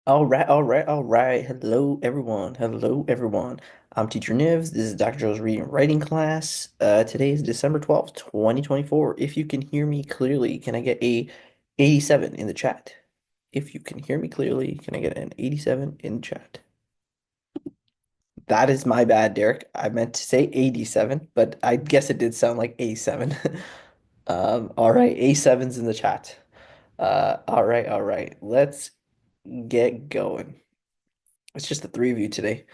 All right, all right, all right. Hello, everyone. Hello, everyone. I'm Teacher Nivs. This is Dr. Joe's reading and writing class. Today is December 12th, 2024. If you can hear me clearly, can I get a 87 in the chat? If you can hear me clearly, can I get an 87 in chat? That is my bad, Derek. I meant to say 87, but I guess it did sound like A7. All right, A7's in the chat. All right, all right. Let's get going. It's just the three of you today.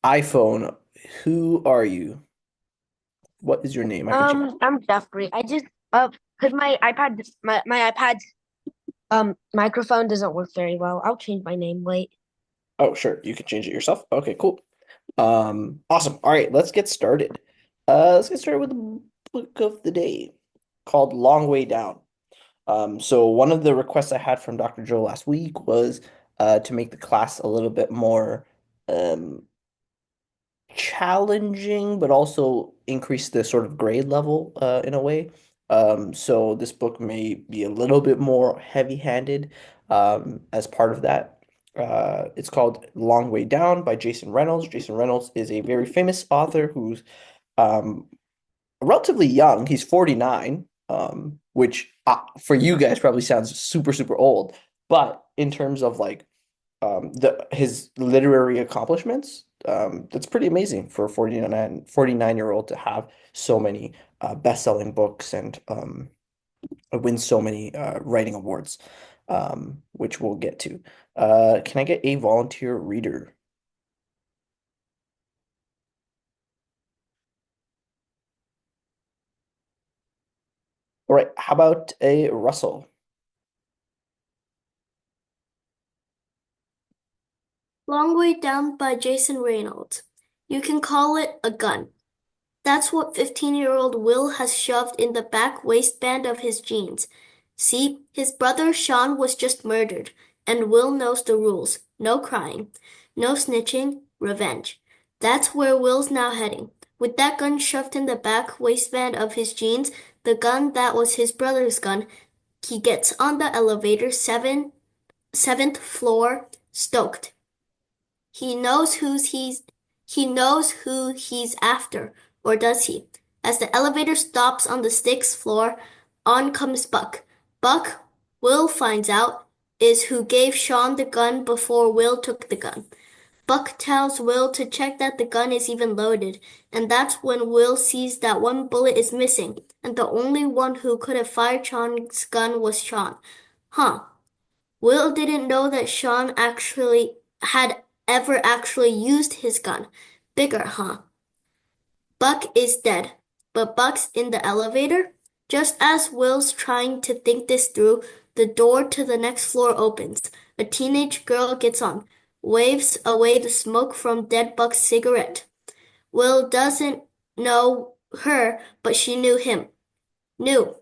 iPhone, who are you? What is your name? I can change. I'm Jeffrey. I just cause my iPad's microphone doesn't work very well. I'll change my name. Wait. Oh, sure. You can change it yourself. Okay, cool. Awesome. All right, let's get started. Let's get started with the book of the day called Long Way Down. So one of the requests I had from Dr. Joe last week was to make the class a little bit more um challenging, but also increase the sort of grade level in a way. So this book may be a little bit more heavy-handed as part of that. It's called Long Way Down by Jason Reynolds. Jason Reynolds is a very famous author who's um, relatively young. He's 49, which for you guys probably sounds super, super old. But in terms of like the his literary accomplishments, that's pretty amazing for a 49-year-old to have so many best-selling books and win so many writing awards, which we'll get to. Can I get a volunteer reader? All right, how about a Russell? Long Way Down by Jason Reynolds. You can call it a gun. That's what 15-year-old Will has shoved in the back waistband of his jeans. See, his brother Sean was just murdered, and Will knows the rules. No crying, no snitching, revenge. That's where Will's now heading. With that gun shoved in the back waistband of his jeans, the gun that was his brother's gun, he gets on the elevator, seventh floor, stoked. He knows who he's after, or does he? As the elevator stops on the sixth floor, on comes Buck. Buck, Will finds out, is who gave Sean the gun before Will took the gun. Buck tells Will to check that the gun is even loaded, and that's when Will sees that one bullet is missing, and the only one who could have fired Sean's gun was Sean. Huh. Will didn't know that Sean actually had ever actually used his gun. Bigger, huh? Buck is dead, but Buck's in the elevator. Just as Will's trying to think this through, the door to the next floor opens. A teenage girl gets on, waves away the smoke from dead Buck's cigarette. Will doesn't know her, but she knew him. Knew.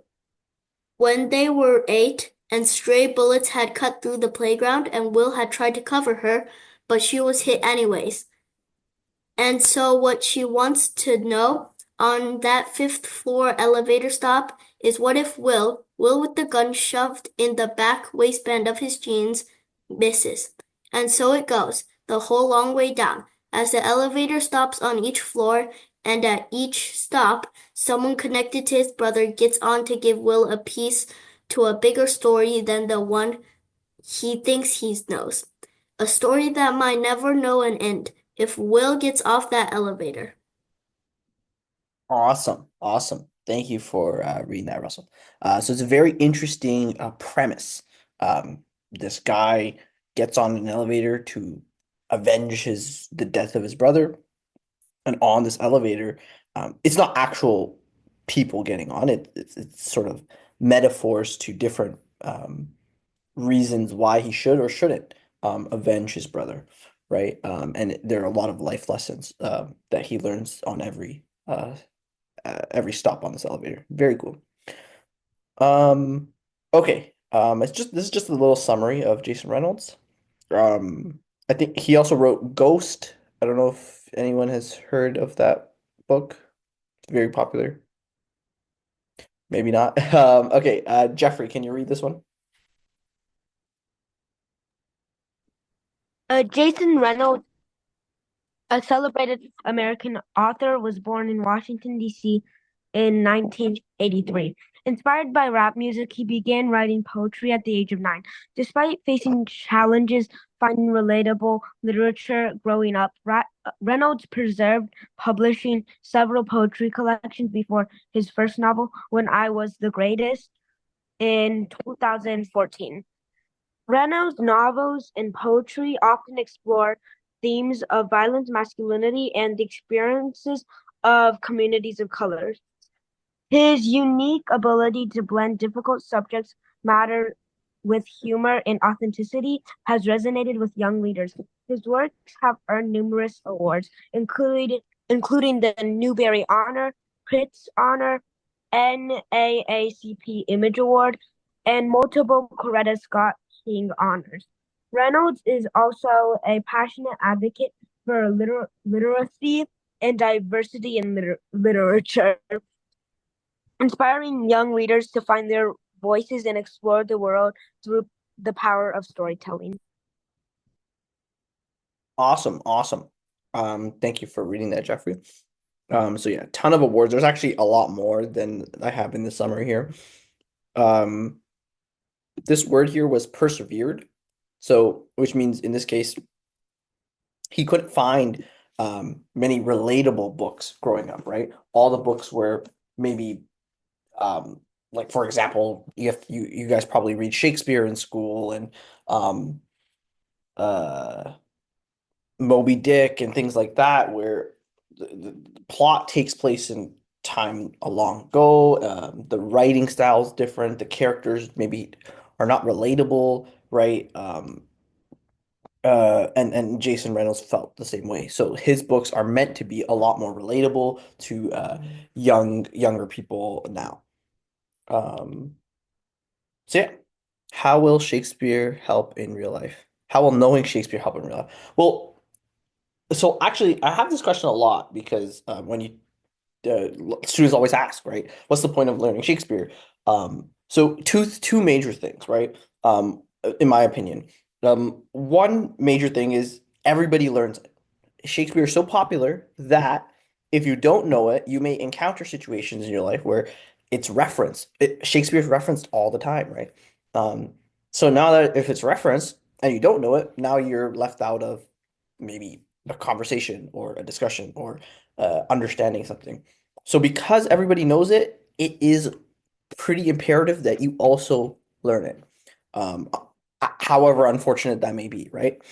When they were 8 and stray bullets had cut through the playground and Will had tried to cover her, but she was hit anyways. And so what she wants to know on that fifth floor elevator stop is what if Will with the gun shoved in the back waistband of his jeans, misses. And so it goes, the whole long way down, as the elevator stops on each floor, and at each stop, someone connected to his brother gets on to give Will a piece to a bigger story than the one he thinks he knows. A story that might never know an end if Will gets off that elevator. Awesome, awesome. Thank you for reading that, Russell. So it's a very interesting premise. This guy gets on an elevator to avenge the death of his brother, and on this elevator, it's not actual people getting on it. It's sort of metaphors to different reasons why he should or shouldn't avenge his brother, right? And there are a lot of life lessons that he learns on every stop on this elevator. Very cool. Um, okay. It's just this is just a little summary of Jason Reynolds. I think he also wrote Ghost. I don't know if anyone has heard of that book. It's very popular. Maybe not. Okay, Jeffrey, can you read this one? Jason Reynolds, a celebrated American author, was born in Washington, D.C. in 1983. Inspired by rap music, he began writing poetry at the age of 9. Despite facing challenges finding relatable literature growing up, Reynolds persevered, publishing several poetry collections before his first novel, When I Was the Greatest, in 2014. Renaud's novels and poetry often explore themes of violence, masculinity, and the experiences of communities of color. His unique ability to blend difficult subjects matter with humor and authenticity has resonated with young readers. His works have earned numerous awards, including the Newbery Honor, Pritzker Honor, NAACP Image Award, and multiple Coretta Scott King honors. Reynolds is also a passionate advocate for literacy and diversity in literature, inspiring young readers to find their voices and explore the world through the power of storytelling. Awesome, awesome. Thank you for reading that, Jeffrey. So yeah, ton of awards. There's actually a lot more than I have in the summary here. Um, this word here was persevered. So, which means in this case, he couldn't find many relatable books growing up, right? All the books were maybe like for example, you guys probably read Shakespeare in school and um uh Moby Dick and things like that, where the plot takes place in time a long ago. The writing style is different. The characters maybe are not relatable, right? And Jason Reynolds felt the same way. So his books are meant to be a lot more relatable to younger people now. Um, so yeah, how will Shakespeare help in real life? How will knowing Shakespeare help in real life? Well, so actually, I have this question a lot because when you students always ask, right? What's the point of learning Shakespeare? So two major things, right? In my opinion, one major thing is everybody learns it. Shakespeare is so popular that if you don't know it, you may encounter situations in your life where it's referenced. Shakespeare's referenced all the time, right? Um, so now that if it's referenced and you don't know it, now you're left out of maybe a conversation or a discussion or understanding something. So because everybody knows it, it is pretty imperative that you also learn it. Um, however unfortunate that may be, right?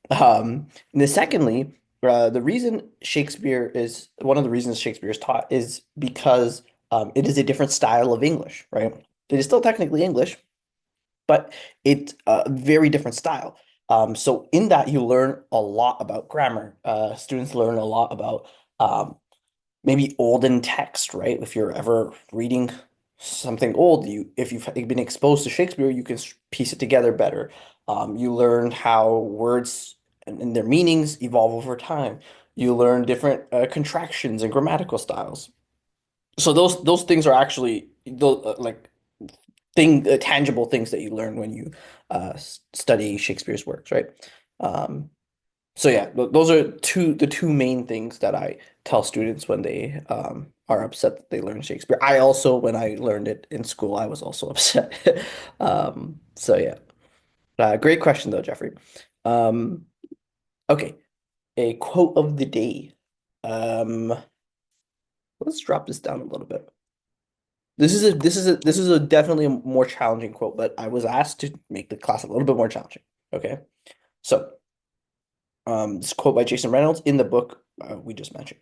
And then secondly, the reason Shakespeare is one of the reasons Shakespeare is taught is because it is a different style of English, right? It is still technically English, but it's a very different style. So in that you learn a lot about grammar. Students learn a lot about maybe olden text, right? If you're ever reading something old, if you've been exposed to Shakespeare, you can piece it together better. You learn how words and their meanings evolve over time. You learn different contractions and grammatical styles. So those things are actually like tangible things that you learn when you study Shakespeare's works, right? Um, so yeah, those are the two main things that I tell students when they are upset that they learn Shakespeare. I also, when I learned it in school, I was also upset. So yeah, great question though, Jeffrey. Um, okay, a quote of the day. Um, let's drop this down a little bit. This is a definitely a more challenging quote, but I was asked to make the class a little bit more challenging. Okay, so this quote by Jason Reynolds in the book we just mentioned.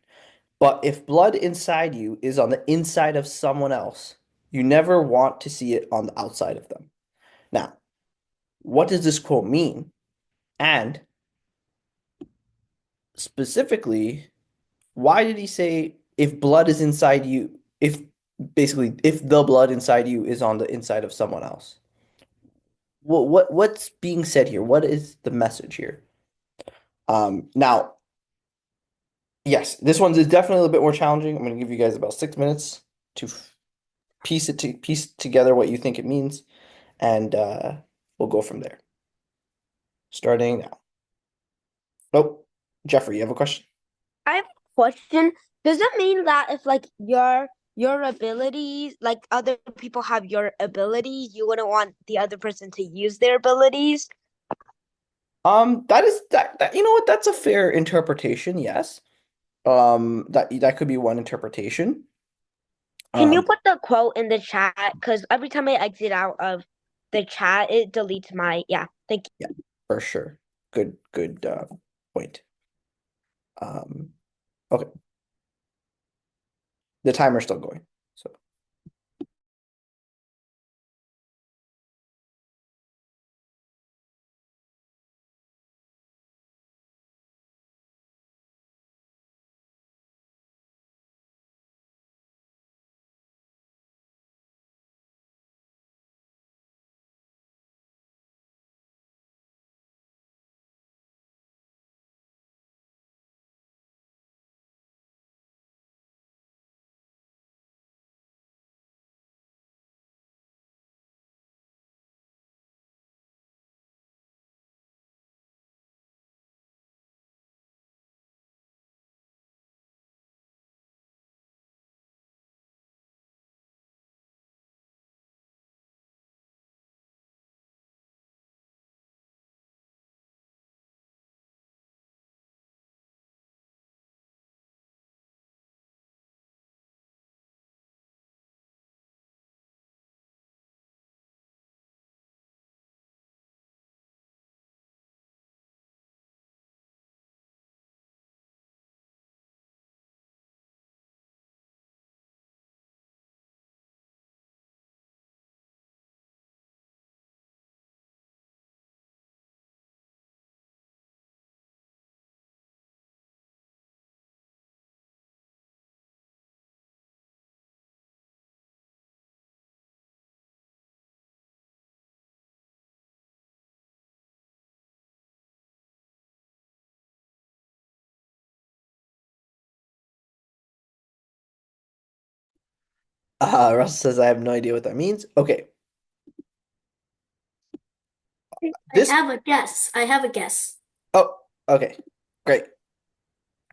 But if blood inside you is on the inside of someone else, you never want to see it on the outside of them. Now, what does this quote mean? And specifically, why did he say if blood is inside you, if basically if the blood inside you is on the inside of someone else? What's being said here? What is the message here? Now, yes, this one's is definitely a little bit more challenging. I'm going to give you guys about 6 minutes to piece together what you think it means, and we'll go from there. Starting now. Nope. Jeffrey, you have a question? I have a question. Does it mean that if like your abilities, like other people have your abilities, you wouldn't want the other person to use their abilities? That is that you know what? That's a fair interpretation, yes. That could be one interpretation. Can you Um, put the quote in the chat? Because every time I exit out of the chat, it deletes my, yeah. Thank yeah, for sure. Good point. Um, okay. The timer's still going. So, Russell says I have no idea what that means. Okay. I This have a guess. I have a guess. Oh, okay. Great.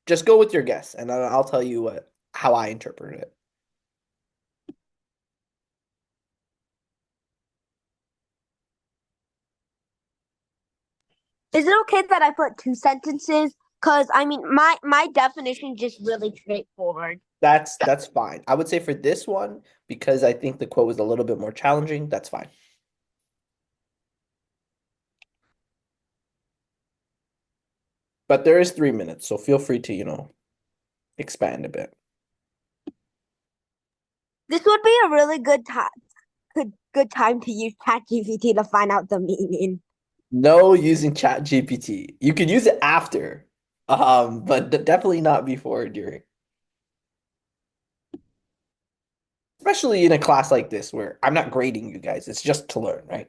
Just go with your guess, and I'll tell you what how I interpret it. you. Is it okay that I put two sentences? Because I mean, my definition is just really straightforward. That's fine. I would say for this one, because I think the quote was a little bit more challenging, that's fine. But there is 3 minutes, so feel free to, expand a bit. This would be a really good time to use ChatGPT to find out the meaning. No using Chat GPT. You could use it after, but definitely not before or during. Especially in a class like this where I'm not grading you guys. It's just to learn, right?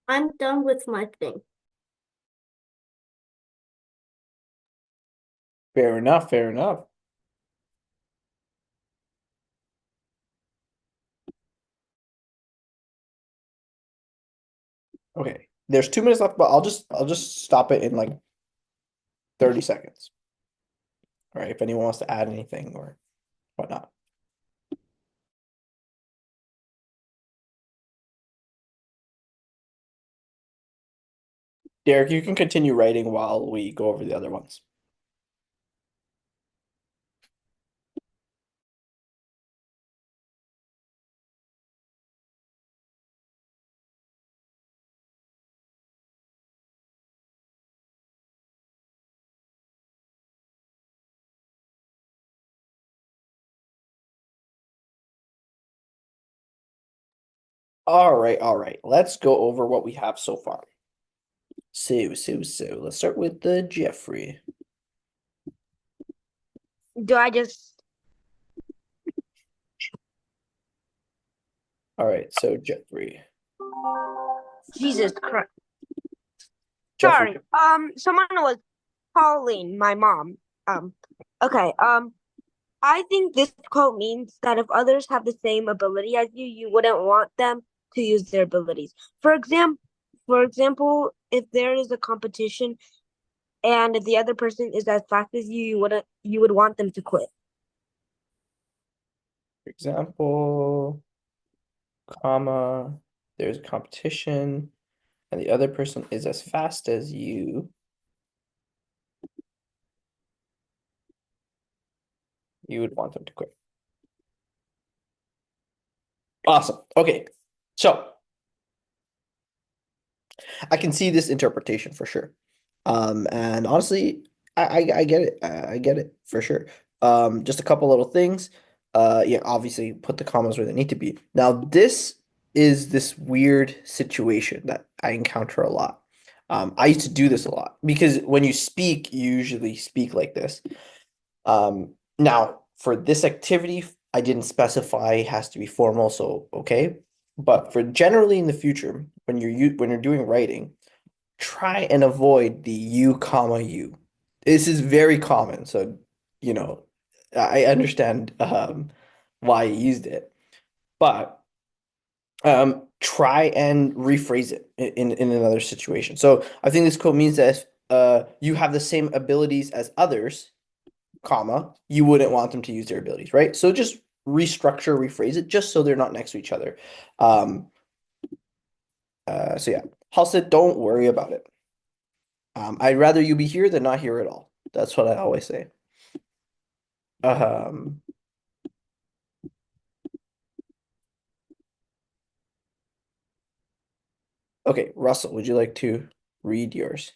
I'm done with my thing. Fair enough, fair enough. Okay. There's 2 minutes left, but I'll just stop it in like 30 seconds. All right, if anyone wants to add anything or whatnot. Derek, you can continue writing while we go over the other ones. All right, all right. Let's go over what we have so far. So. Let's start with the Jeffrey. Do I just All right, so Jeffrey. Jesus Christ. Jeffrey. Sorry. Someone was calling my mom. Um, okay. I think this quote means that if others have the same ability as you wouldn't want them to use their abilities. For example, if there is a competition and if the other person is as fast as you would want them to quit. For example, comma, there's a competition, and the other person is as fast as you would want them to quit. Awesome. Okay. So I can see this interpretation for sure. And honestly, I get it. I get it for sure. Just a couple little things. Yeah, obviously put the commas where they need to be. Now, this is this weird situation that I encounter a lot. I used to do this a lot because when you speak, you usually speak like this. Now, for this activity, I didn't specify it has to be formal, so okay. But for generally in the future, when you're doing writing, try and avoid the you comma you. This is very common, so you know I understand why you used it, but try and rephrase it in another situation. So I think this quote means that if, you have the same abilities as others, comma, you wouldn't want them to use their abilities, right? So just restructure, rephrase it, just so they're not next to each other. Um, so yeah, Halstead, don't worry about it. I'd rather you be here than not here at all. That's what I always say. Um, okay, Russell, would you like to read yours?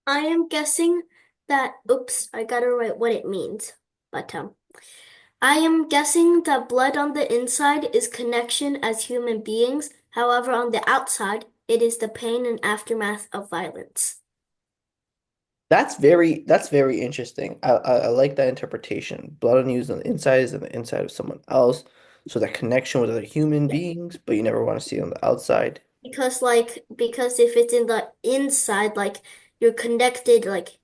I am guessing that, oops, I gotta write what it means. But I am guessing that blood on the inside is connection as human beings. However, on the outside, it is the pain and aftermath of violence. That's very interesting. I like that interpretation. Blood on you is on the inside is on the inside of someone else. So that connection with other human Yeah. beings, but you never want to see it on the outside. Because if it's in the inside, like you're connected like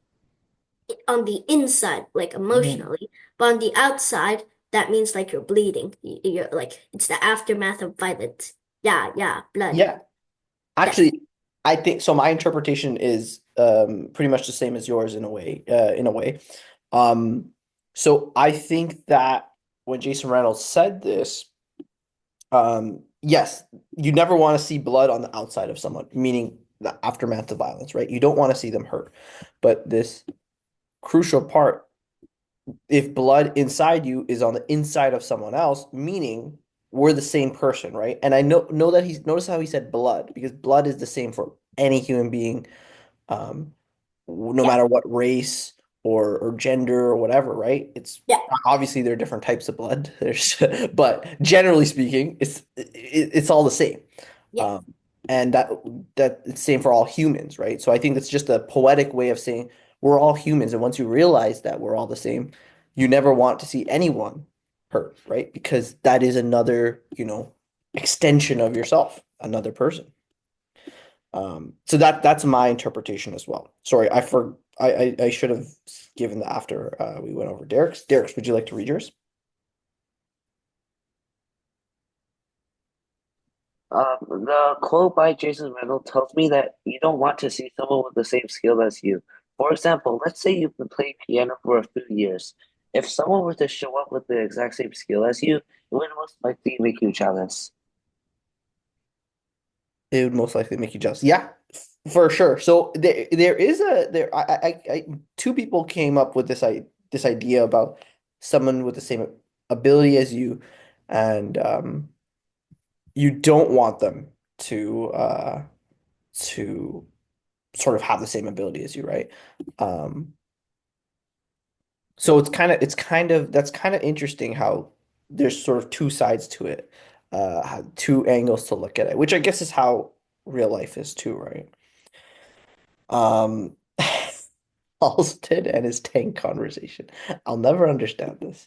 on the inside, like Mhm. emotionally, but on the outside, that means like you're bleeding. You're like it's the aftermath of violence. Yeah, yeah, blood. Yeah, Yes. actually, I think so. My interpretation is pretty much the same as yours in a way. In a way, um, so I think that when Jason Reynolds said this, yes, you never want to see blood on the outside of someone, meaning the aftermath of violence, right? You don't want to see them hurt. But this crucial part, if blood inside you is on the inside of someone else, meaning we're the same person, right? And I know that he's notice how he said blood because blood is the same for any human being, um, no Yeah. matter what race or gender or whatever, right? It's Yeah. obviously there are different types of blood. There's, but generally speaking, it's all the same. Yeah. Um, and that it's same for all humans, right? So I think it's just a poetic way of saying we're all humans, and once you realize that we're all the same, you never want to see anyone hurt, right? Because that is another, extension of yourself, another person. So that's my interpretation as well. Sorry, I should have given the after we went over Derek's. Derek's, would you like to read yours? The quote by Jason Reynolds tells me that you don't want to see someone with the same skill as you. For example, let's say you've been playing piano for a few years. If someone were to show up with the exact same skill as you, it would most likely make you jealous. It would most likely make you jealous. Yeah, for sure. So there is a there two people came up with this idea about someone with the same ability as you, and you don't want them to sort of have the same ability as you, right? Um, so it's kind of that's kind of interesting how there's sort of two sides to it, two angles to look at it, which I guess is how real life is too, right? Um, Halston and his tank conversation. I'll never understand this.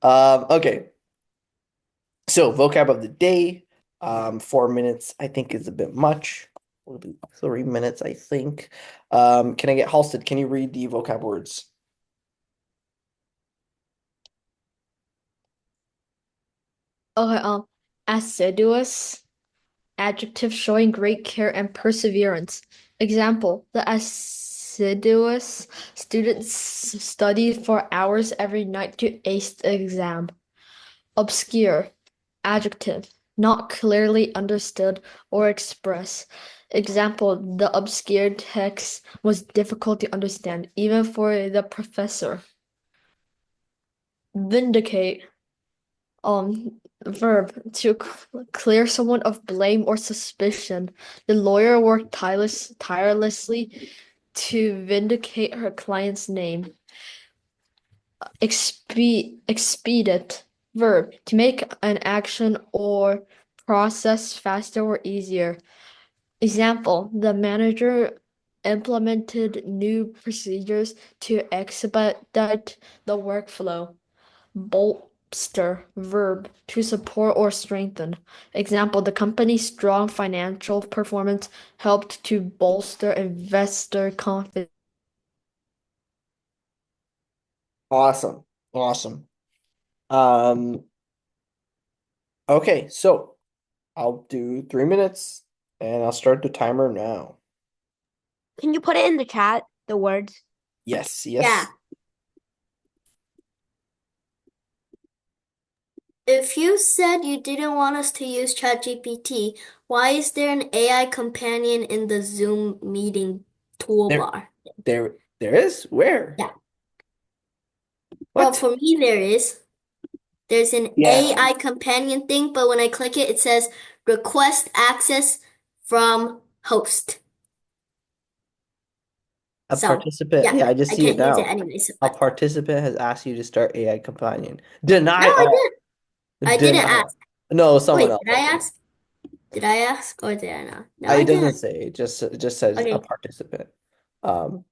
Okay, so vocab of the day. 4 minutes, I think, is a bit much. It'll be 3 minutes, I think. Can I get Halstead? Can you read the vocab words? Okay, assiduous, adjective showing great care and perseverance. Example, the assiduous students studied for hours every night to ace the exam. Obscure, adjective, not clearly understood or expressed. Example, the obscure text was difficult to understand, even for the professor. Vindicate, verb, to clear someone of blame or suspicion. The lawyer worked tirelessly to vindicate her client's name. Expedite, verb, to make an action or process faster or easier. Example, the manager implemented new procedures to expedite the workflow. Bolster, verb, to support or strengthen. Example, the company's strong financial performance helped to bolster investor confidence. Awesome. Awesome. Um, okay, so I'll do 3 minutes and I'll start the timer now. Can you put it in the chat, the words? Yes, Yeah. yes. If you said you didn't want us to use ChatGPT, why is there an AI companion in the Zoom meeting There, toolbar? there is? Where? Yeah. Well, What? for me, there is. There's an Yeah, AI companion thing, but when I click it, it says request access from host. A So, participant. yeah, Yeah, I just I see it can't use it now. anyways. A But participant has asked you to start AI companion. no, Deny I all. didn't. I didn't Deny. ask. No, someone Wait, else, did I I think. ask? Did I ask or did I not? No, It I doesn't didn't. say. It just says a Okay. participant.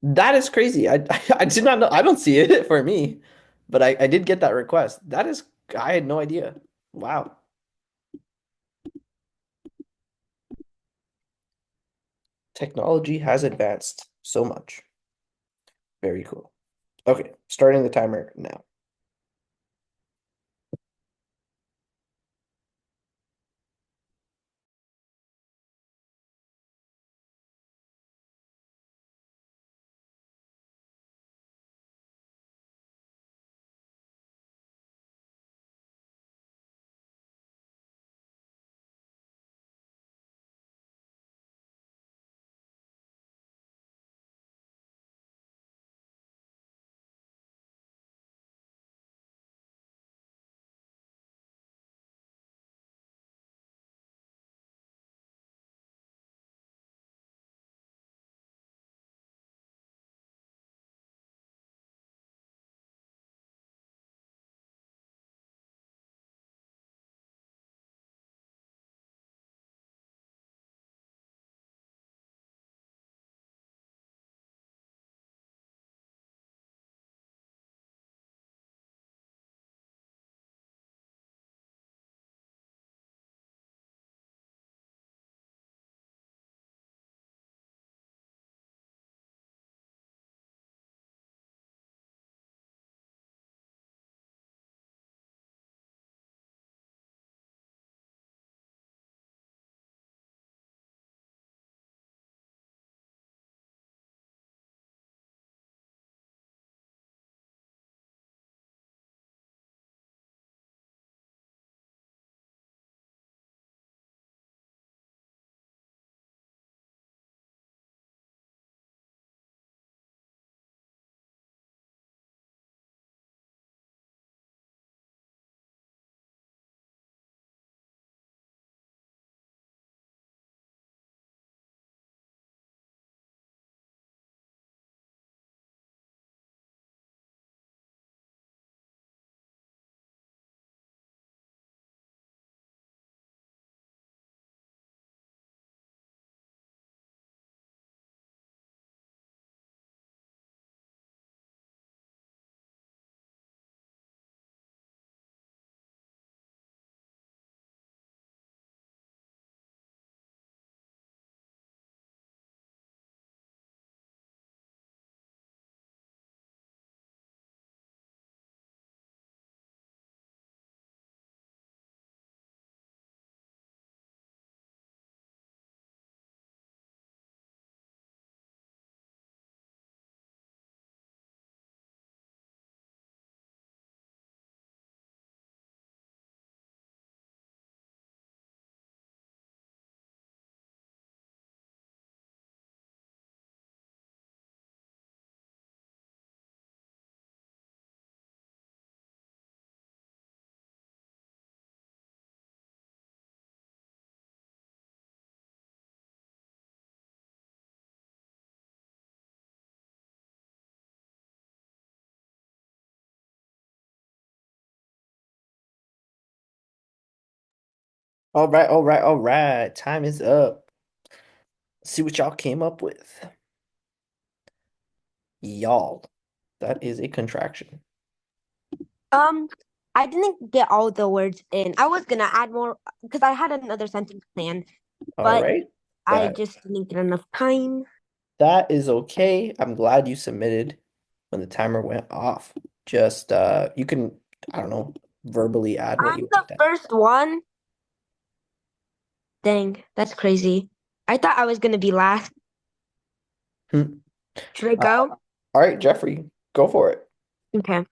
That is crazy. I did not know. I don't see it for me, but I did get that request. That is, I had no idea. Wow. Technology has advanced so much. Very cool. Okay, starting the timer now. All right, all right, all right. Time is up. See what y'all came up with. Y'all. That is a contraction. Um, I didn't get all the words in. I was gonna add more because I had another sentence planned, All but right. I That just didn't get enough time. that is okay. I'm glad you submitted when the timer went off. Just you can, I don't know, verbally add what I'm you the want to. first one. Dang, that's crazy. I thought I was gonna be last. Hmm. Should I go? All right, Jeffrey, go for it. Okay.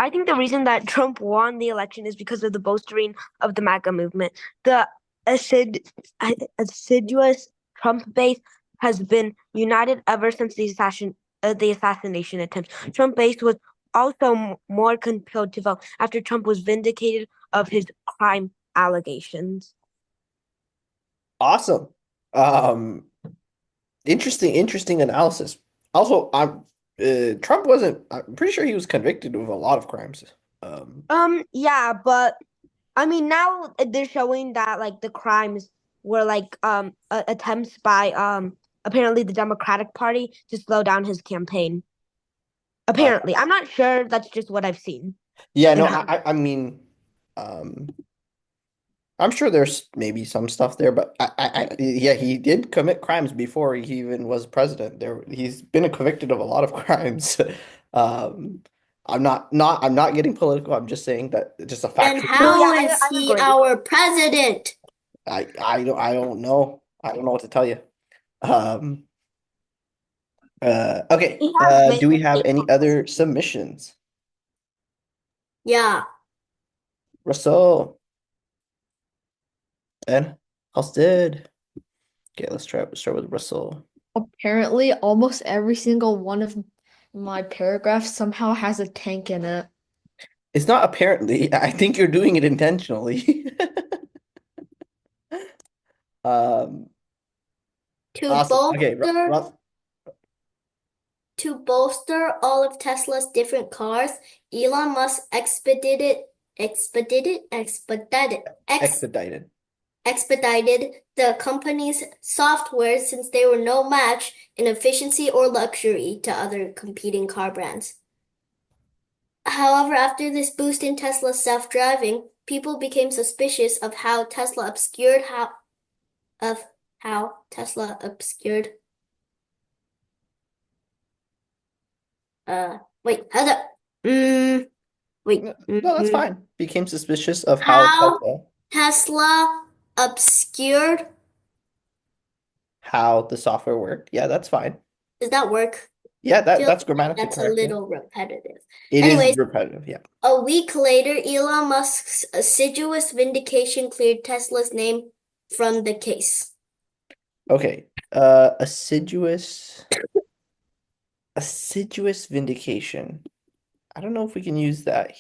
I think the reason that Trump won the election is because of the bolstering of the MAGA movement. The acid, assiduous Trump base has been united ever since the assassination attempt. Trump base was also more compelled to vote after Trump was vindicated of his crime allegations. Awesome. Um, interesting analysis. Also, Trump wasn't, I'm pretty sure he was convicted of a lot of crimes. Um, Yeah, but I mean, now they're showing that like the crimes were like attempts by apparently the Democratic Party to slow down his campaign. uh, Apparently, I'm not sure. That's just what I've seen. yeah, no, And I mean, um, I'm sure there's maybe some stuff there, but yeah, he did commit crimes before he even was president. He's been convicted of a lot of crimes. Um, I'm not getting political. I'm just saying that it's just a Then fact. no, yeah, how is I he agree. our president? I don't know. I don't know what to tell you. Um, okay. He has made Do we have mistakes. any other submissions? Yeah. Russell and Halstead. Okay, let's start with Russell. Apparently, almost every single one of my paragraphs somehow has a tank in it. It's not apparently. I think you're doing it intentionally. Um, To awesome. Okay, bolster to bolster all of Tesla's different cars, Elon Musk expedited. expedited the company's software since they were no match in efficiency or luxury to other competing car brands. However, after this boost in Tesla's self-driving, people became suspicious of how Tesla obscured wait, hold up. Wait. No, no, that's fine. Became suspicious of How Tesla obscured how the software worked. Yeah, that's fine. does that work? Yeah, Feels that's like grammatically that's a correct. Yeah, little repetitive. it is Anyways, repetitive. Yeah. a week later, Elon Musk's assiduous vindication cleared Tesla's name from the case. Okay. Assiduous vindication. I don't know if we can use that.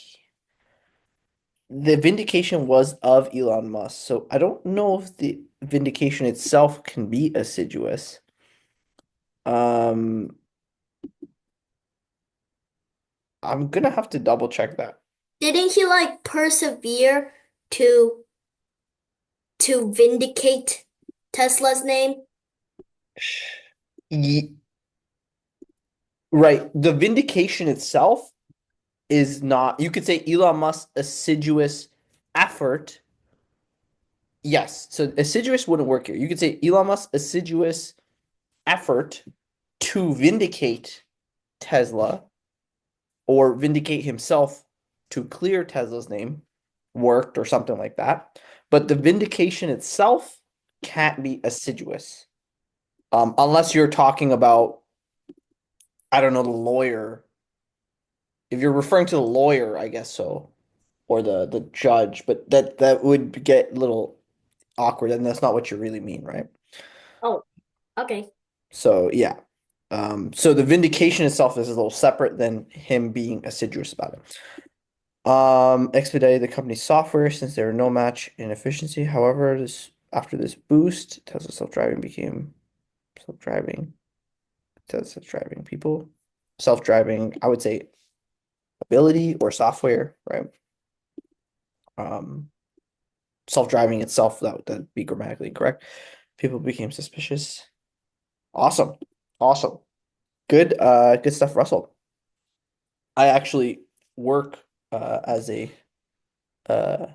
The vindication was of Elon Musk, so I don't know if the vindication itself can be assiduous. Um, I'm gonna have to double check that. Didn't he like persevere to vindicate Tesla's name? Ye- right. The vindication itself is not, you could say Elon Musk's assiduous effort. Yes. So assiduous wouldn't work here. You could say Elon Musk's assiduous effort to vindicate Tesla or vindicate himself to clear Tesla's name worked or something like that. But the vindication itself can't be assiduous. Unless you're talking about, I don't know, the lawyer. If you're referring to the lawyer, I guess so, or the judge, but that would get a little awkward, and that's not what you really mean, right? Oh, okay. So yeah. So the vindication itself is a little separate than him being assiduous about it. Expedited the company's software since they were no match in efficiency. However, this after this boost, Tesla self-driving became self-driving. Tesla self-driving people. Self-driving, I would say ability or software, right? Um, self-driving itself, that'd be grammatically correct. People became suspicious. Awesome. Awesome. Good stuff, Russell. I actually work as a uh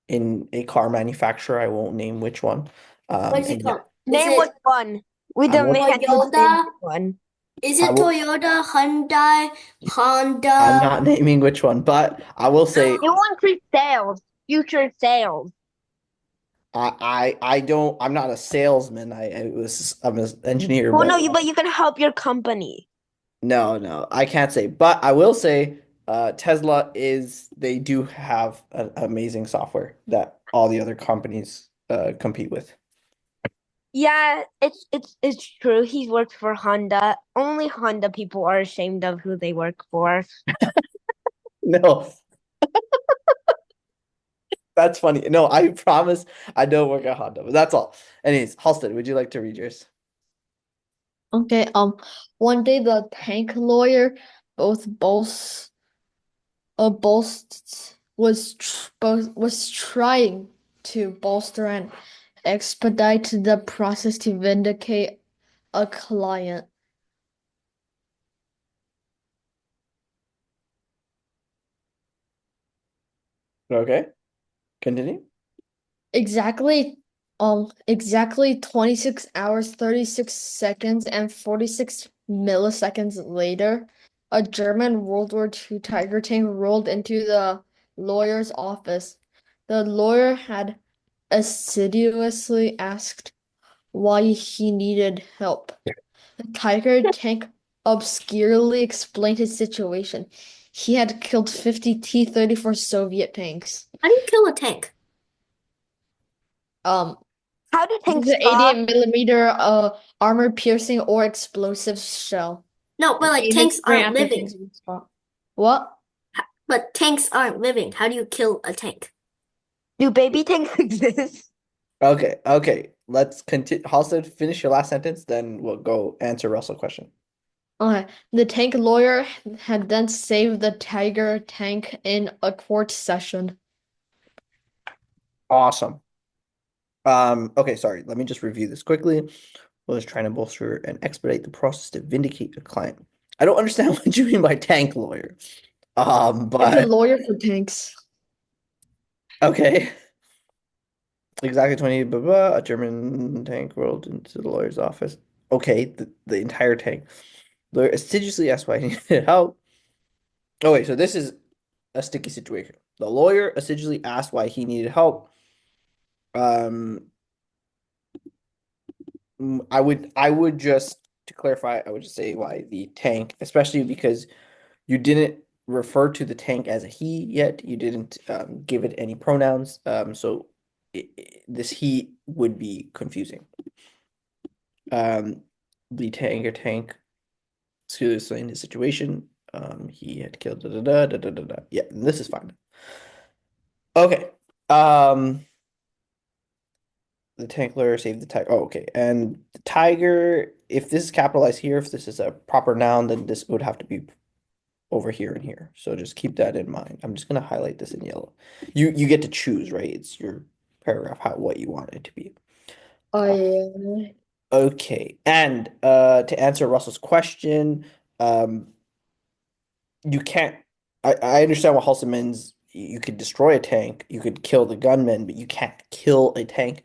in a car manufacturer. I won't name which one. What is it And yeah, called? Is Name which it one. We I'm demand working. you to name Toyota? which one. Is I it will. Toyota, Hyundai, I'm Honda? not naming which one, but I will say You will increase sales, future sales. I don't. I'm not a salesman. I'm an engineer, Well, no, but but you can help your company. no, I can't say. But I will say, Tesla is they do have an amazing software that all the other companies compete with. Yeah, it's true. He's worked for Honda. Only Honda people are ashamed of who they work for. No, that's funny. No, I promise I don't work at Honda, but that's all. Anyways, Halsted, would you like to read yours? Okay, one day the tank lawyer both boasts was trying to bolster and expedite the process to vindicate a client. Okay, continue. Exactly 26 hours, 36 seconds, and 46 milliseconds later, a German World War II Tiger tank rolled into the lawyer's office. The lawyer had assiduously asked why he needed help. The Tiger tank obscurely explained his situation. He had killed 50 T-34 Soviet tanks. How do you kill a tank? Um, How do This is tanks an talk? 88 millimeter armor piercing or explosive shell. No, but like Aim it tanks straight aren't at the living. tank's weak spot. What? But tanks aren't living. How do you kill a tank? Do baby tanks exist? Okay. Let's continue. Halsted, finish your last sentence, then we'll go answer Russell question. Okay. The tank lawyer had then saved the Tiger tank in a court session. Awesome. Okay, sorry. Let me just review this quickly. Was trying to bolster and expedite the process to vindicate a client. I don't understand what you mean by tank lawyer. It's a But lawyer for tanks. okay. Exactly 20, blah, blah, a German tank rolled into the lawyer's office. Okay, the entire tank. Lawyer assiduously asked why he needed help. Oh, wait, so this is a sticky situation. The lawyer assiduously asked why he needed help. Um, I would just to clarify, I would just say why the tank, especially because you didn't refer to the tank as a he yet. You didn't give it any pronouns. So this he would be confusing. Um, the tank seriously in his situation. He had killed da da da da da da da. Yeah, this is fine. Okay. Um, the tank lawyer saved the tiger. Oh, okay. And the tiger, if this is capitalized here, if this is a proper noun, then this would have to be over here and here. So just keep that in mind. I'm just gonna highlight this in yellow. You get to choose, right? It's your paragraph, what you want it to be. Oh Uh, yeah. Okay. And to answer Russell's question, um, you can't. I understand what Halsey means. You could destroy a tank, you could kill the gunman, but you can't kill a tank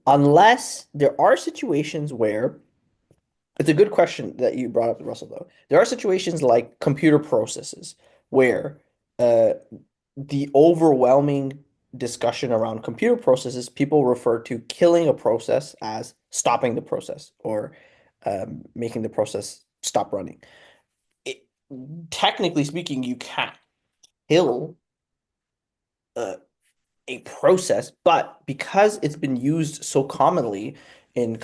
unless there are situations where it's a good question that you brought up, Russell, though. There are situations like computer processes where uh, the overwhelming discussion around computer processes, people refer to killing a process as stopping the process or making the process stop running. It, technically speaking, you can't kill uh, a process, but because it's been used so commonly in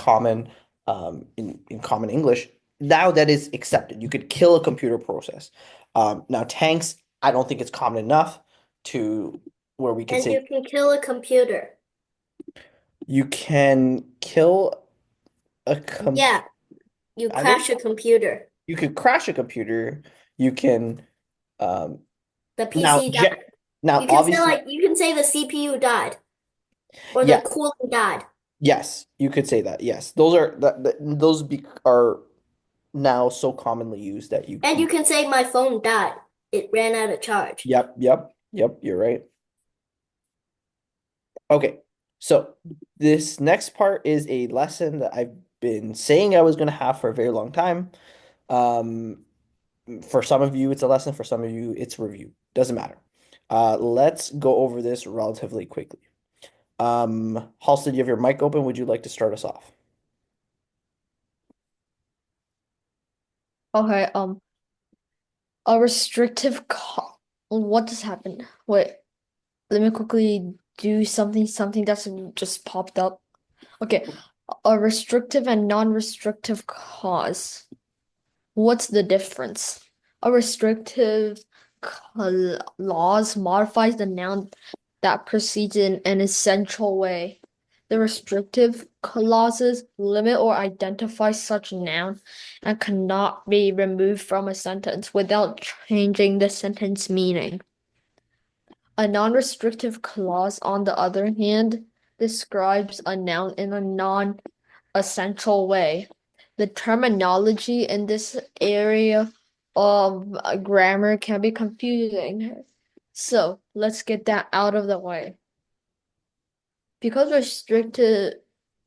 in common English, now that is accepted. You could kill a computer process. Now tanks, I don't think it's common enough to where we could And say you can kill a computer. you can kill a Yeah, you I don't crash a computer. you could crash a computer. You can um The now PC died. Now, You can say obviously, the CPU died or the yeah, cooling died. yes, you could say that. Yes, those are are now so commonly used that And you you can say my phone died. It ran out of charge. Yep, yep, yep, you're right. Okay, so this next part is a lesson that I've been saying I was going to have for a very long time. Um, for some of you, it's a lesson. For some of you, it's review. Doesn't matter. Let's go over this relatively quickly. Halston, you have your mic open. Would you like to start us off? Okay, a restrictive what just happened? Wait, let me quickly do something that's just popped up. Okay, a restrictive and non-restrictive clause. What's the difference? A restrictive clause modifies the noun that precedes in an essential way. The restrictive clauses limit or identify such noun and cannot be removed from a sentence without changing the sentence meaning. A non-restrictive clause, on the other hand, describes a noun in a non-essential way. The terminology in this area of grammar can be confusing. So let's get that out of the way. Because restricted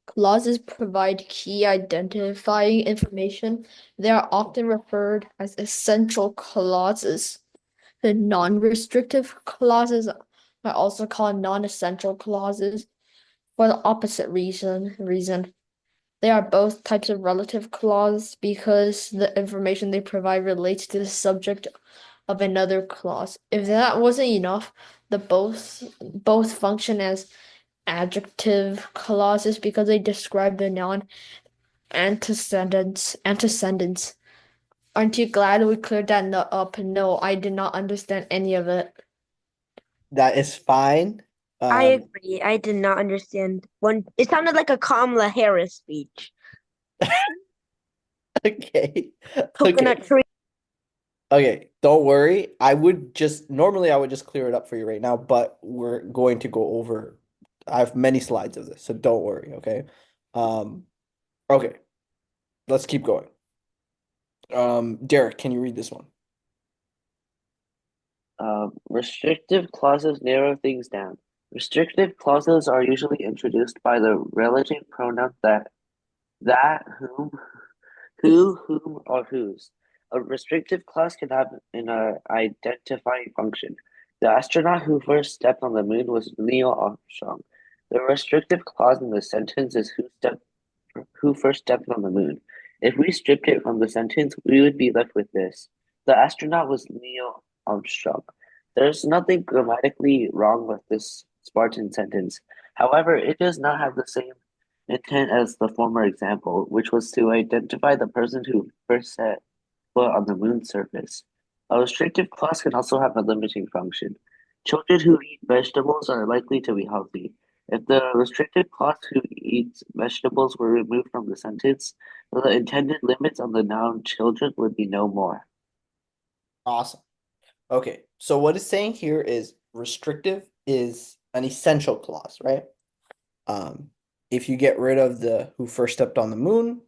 clauses provide key identifying information, they are often referred as essential clauses. The non-restrictive clauses are also called non-essential clauses for the opposite reason. They are both types of relative clause because the information they provide relates to the subject of another clause. If that wasn't enough, the both function as adjective clauses because they describe the noun antecedents. Aren't you glad we cleared that up? No, I did not understand any of it. That is fine. I Um, agree. I did not understand one. It sounded like a Kamala Harris speech. okay, okay. Coconut tree. Okay, don't worry. I would just clear it up for you right now, but we're going to go over. I have many slides of this, so don't worry, okay? Um, okay, let's keep going. Derek, can you read this one? Restrictive clauses narrow things down. Restrictive clauses are usually introduced by the relative pronoun that, who, whom, or whose. A restrictive clause can have an identifying function. The astronaut who first stepped on the moon was Neil Armstrong. The restrictive clause in the sentence is who first stepped on the moon. If we stripped it from the sentence, we would be left with this. The astronaut was Neil Armstrong. There's nothing grammatically wrong with this Spartan sentence. However, it does not have the same intent as the former example, which was to identify the person who first set foot on the moon's surface. A restrictive clause can also have a limiting function. Children who eat vegetables are likely to be healthy. If the restricted clause who eats vegetables were removed from the sentence, the intended limits on the noun children would be no more. Awesome. Okay, so what it's saying here is restrictive is an essential clause, right? Um, if you get rid of the who first stepped on the moon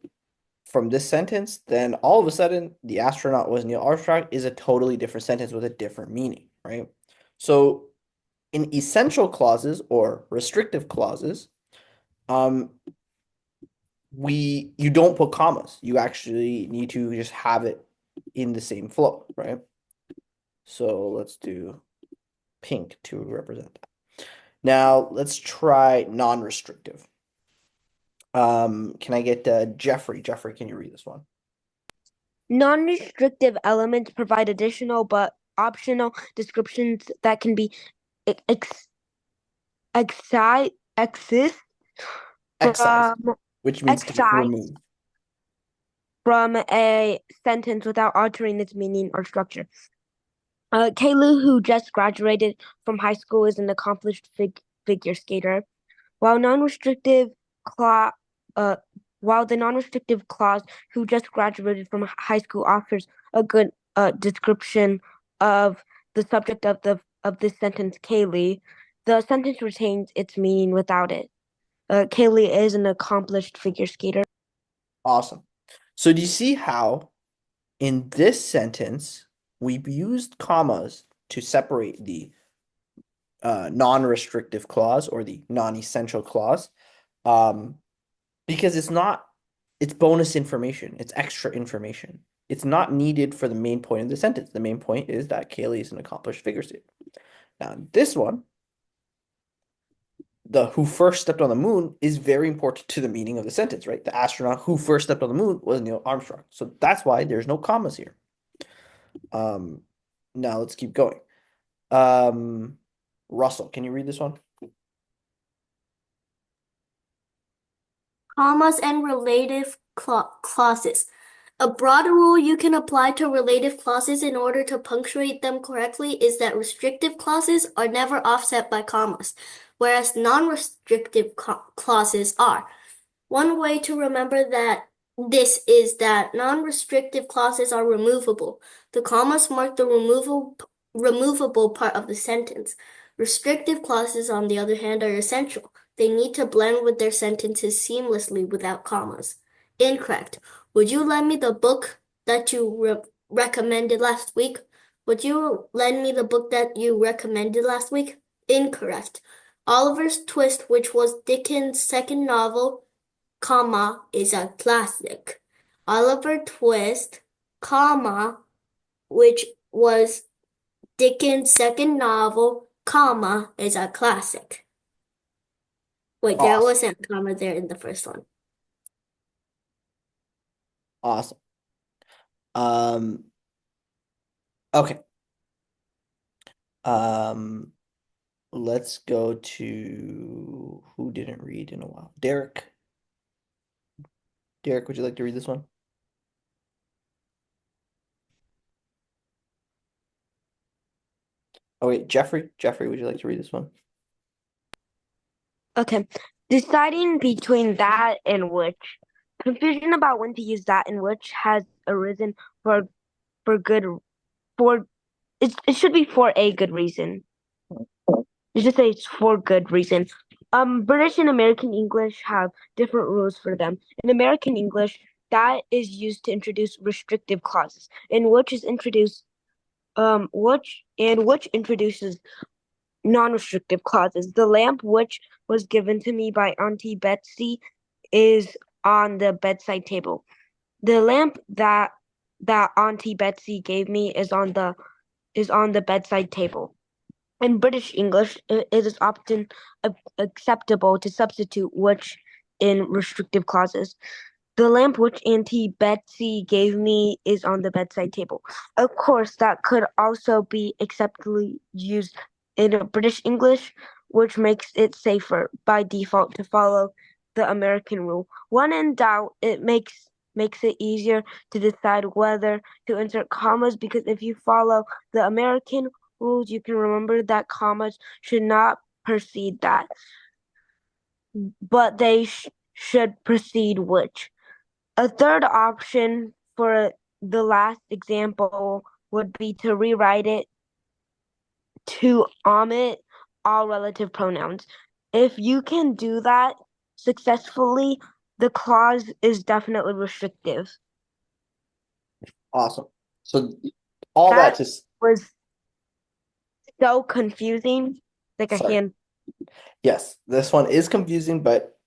from this sentence, then all of a sudden the astronaut was Neil Armstrong is a totally different sentence with a different meaning, right? So in essential clauses or restrictive clauses, um, you don't put commas. You actually need to just have it in the same flow, right? So let's do pink to represent that. Now let's try non-restrictive. Can I get Jeffrey? Jeffrey, can you read this one? Non-restrictive elements provide additional but optional descriptions that can be ex exist Excise, from which means to excise remove. from a sentence without altering its meaning or structure. Kaylu, who just graduated from high school, is an accomplished figure skater. While non-restrictive clause, uh, while the non-restrictive clause, who just graduated from high school, offers a good description of the subject of the of this sentence, Kaylee, the sentence retains its meaning without it. Kaylee is an accomplished figure skater. Awesome. So do you see how in this sentence we've used commas to separate the non-restrictive clause or the non-essential clause? Because it's bonus information. It's extra information. It's not needed for the main point of the sentence. The main point is that Kaylee is an accomplished figure skater. Now, this one, the who first stepped on the moon is very important to the meaning of the sentence, right? The astronaut who first stepped on the moon was Neil Armstrong. So that's why there's no commas here. Now let's keep going. Russell, can you read this one? Commas and relative clauses. A broad rule you can apply to relative clauses in order to punctuate them correctly is that restrictive clauses are never offset by commas, whereas non-restrictive clauses are. One way to remember that this is that non-restrictive clauses are removable. The commas mark the removable part of the sentence. Restrictive clauses, on the other hand, are essential. They need to blend with their sentences seamlessly without commas. Incorrect. Would you lend me the book that you recommended last week? Would you lend me the book that you recommended last week? Incorrect. Oliver's Twist, which was Dickens' second novel, comma, is a classic. Oliver Twist, comma, which was Dickens' second novel, comma, is a classic. Wait, there Awesome. wasn't a comma there in the first one. Awesome. Okay. Let's go to who didn't read in a while. Derek. Derek, would you like to read this one? Oh wait, Jeffrey. Jeffrey, would you like to read this one? Okay. Deciding between that and which. Confusion about when to use that and which has arisen for good for it should be for a good reason. You should say it's for good reason. British and American English have different rules for them. In American English, that is used to introduce restrictive clauses, and which is introduced which introduces non-restrictive clauses. The lamp which was given to me by Auntie Betsy is on the bedside table. The lamp that Auntie Betsy gave me is on the bedside table. In British English, it is often acceptable to substitute which in restrictive clauses. The lamp which Auntie Betsy gave me is on the bedside table. Of course, that could also be acceptably used in British English, which makes it safer by default to follow the American rule. When in doubt, it makes it easier to decide whether to insert commas because if you follow the American rules, you can remember that commas should not precede that, but they should precede which. A third option for the last example would be to rewrite it to omit all relative pronouns. If you can do that successfully, the clause is definitely restrictive. Awesome. So all that That just was so confusing. Like I sorry. can't. Yes, this one is confusing, but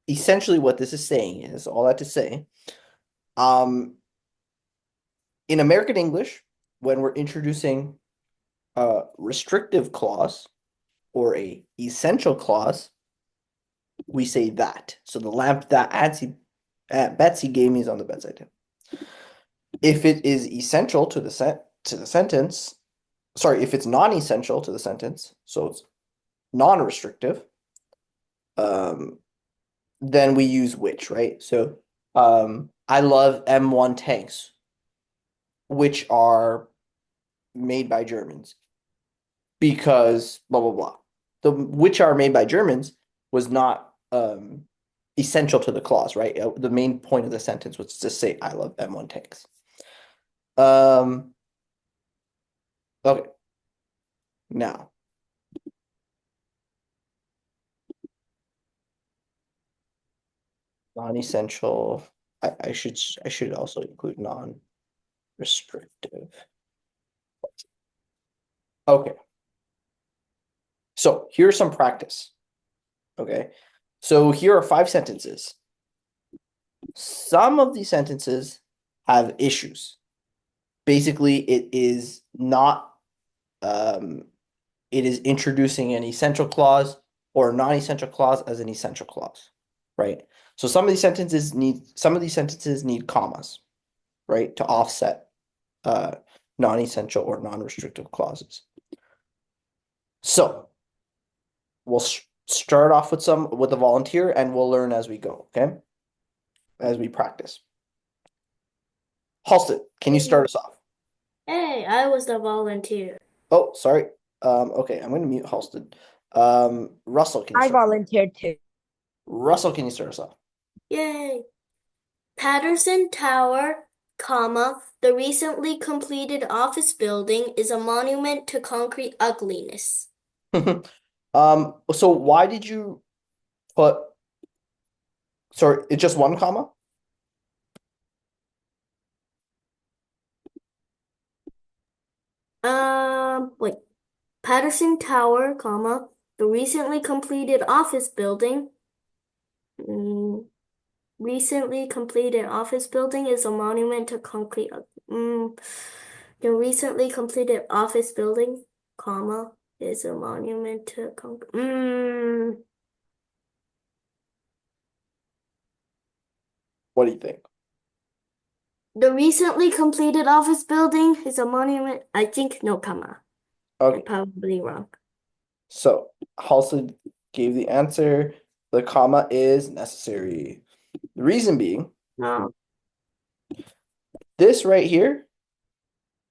essentially what this is saying is all that to say, in American English, when we're introducing a restrictive clause or a essential clause, we say that. So the lamp that Betsy gave me is on the bedside table. If it is essential to the sentence, sorry, if it's non-essential to the sentence, so it's non-restrictive, then we use which, right? So I love M1 tanks, which are made by Germans because blah blah blah. The which are made by Germans was not essential to the clause, right? The main point of the sentence was to say I love M1 tanks. Okay. Now, Non-essential. I should also include non-restrictive. Okay. So here's some practice. Okay. So here are 5 sentences. Some of these sentences have issues. Basically, it is introducing an essential clause or a non-essential clause as an essential clause, right? So some of these sentences need commas, right, to offset non-essential or non-restrictive clauses. So we'll start off with a volunteer, and we'll learn as we go, okay? As we practice. Halston, can you start us off? Hey, I was the volunteer. Oh, sorry. Okay, I'm going to mute Halston. Russell, can you I start? volunteered too. Russell, can you start us off? Yay. Patterson Tower, the recently completed office building is a monument to concrete ugliness. So why did you put, sorry, it's just one comma? Wait. Patterson Tower, the recently completed office building. Recently completed office building is a monument to concrete. The recently completed office building, is a monument to concrete. What do you think? The recently completed office building is a monument. I think no comma. I'm Okay, probably wrong. so Halston gave the answer. The comma is necessary. The reason being, No. this right here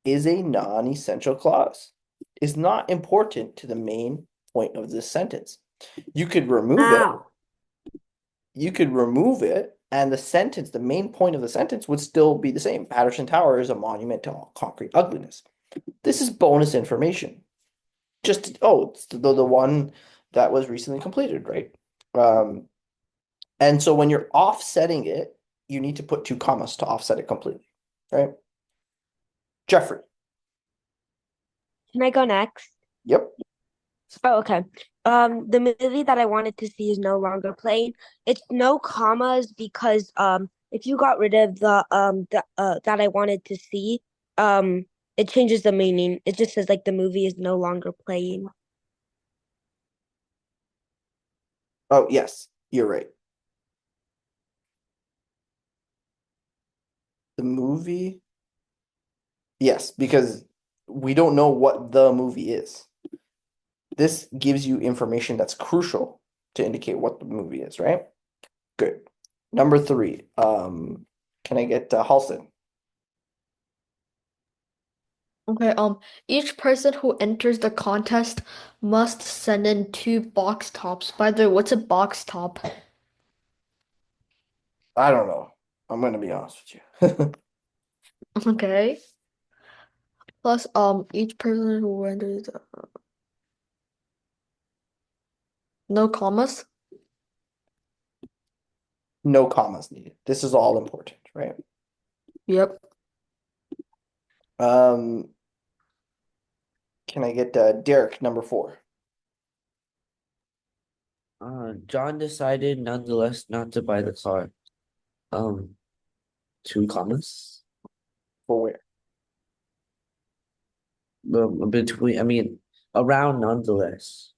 is a non-essential clause. It's not important to the main point of this sentence. You could remove it. Ow. You could remove it, and the main point of the sentence would still be the same. Patterson Tower is a monument to concrete ugliness. This is bonus information. It's the one that was recently completed, right? And so when you're offsetting it, you need to put 2 commas to offset it completely, right? Jeffrey. Can I go next? Yep. Oh, okay. The movie that I wanted to see is no longer playing. It's no commas because if you got rid of the that I wanted to see, it changes the meaning. It just says like the movie is no longer playing. Oh, yes, you're right. The movie. Yes, because we don't know what the movie is. This gives you information that's crucial to indicate what the movie is, right? Good. Number 3. Can I get Halston? Okay, each person who enters the contest must send in 2 box tops. By the way, what's a box top? I don't know. I'm gonna be honest with you. Okay. Plus, each person who enters no commas. No commas needed. This is all important, right? Yep. Um, can I get Derek, number 4? John decided nonetheless not to buy the car. Um, 2 commas. For where? Between, I mean, around nonetheless.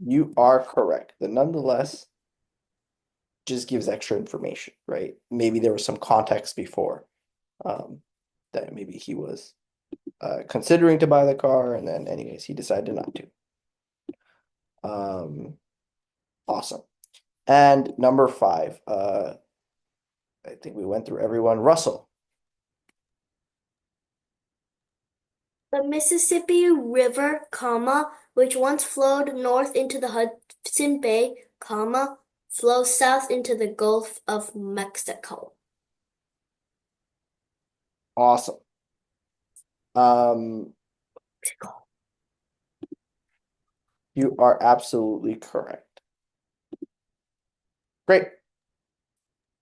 You are correct. The nonetheless just gives extra information, right? Maybe there was some context before that maybe he was considering to buy the car, and then anyways, he decided not to. Awesome. And number 5, I think we went through everyone. Russell. The Mississippi River, which once flowed north into the Hudson Bay, flows south into the Gulf of Mexico. Awesome. You are absolutely correct. Great.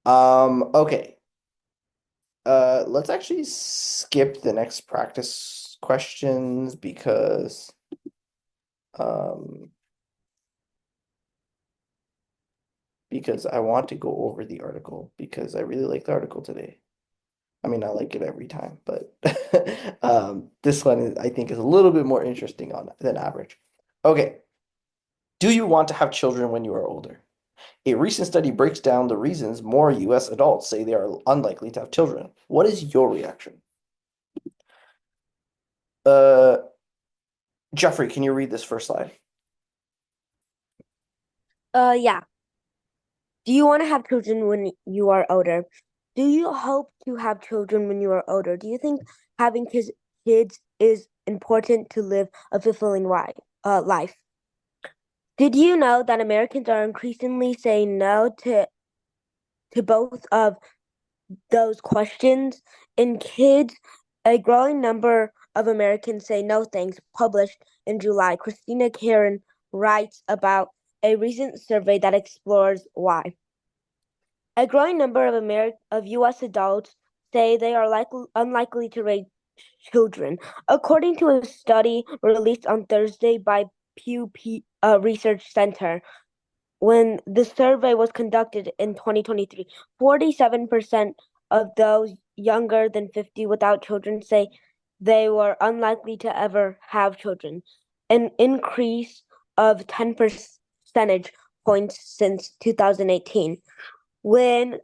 Okay. Let's actually skip the next practice questions um because I want to go over the article because I really like the article today. I mean, I like it every time, but this one I think is a little bit more interesting on than average. Okay. Do you want to have children when you are older? A recent study breaks down the reasons more US adults say they are unlikely to have children. What is your reaction? Uh, Jeffrey, can you read this first slide? Yeah. Do you want to have children when you are older? Do you hope to have children when you are older? Do you think having kids is important to live a fulfilling life? Did you know that Americans are increasingly saying no to both of those questions? In kids, a growing number of Americans say no thanks, published in July. Christina Karen writes about a recent survey that explores why. A growing number of U.S. adults say they are unlikely to raise children, according to a study released on Thursday by Pew Research Center. When the survey was conducted in 2023, 47% of those younger than 50 without children say they were unlikely to ever have children, an increase of 10 percentage points since 2018. When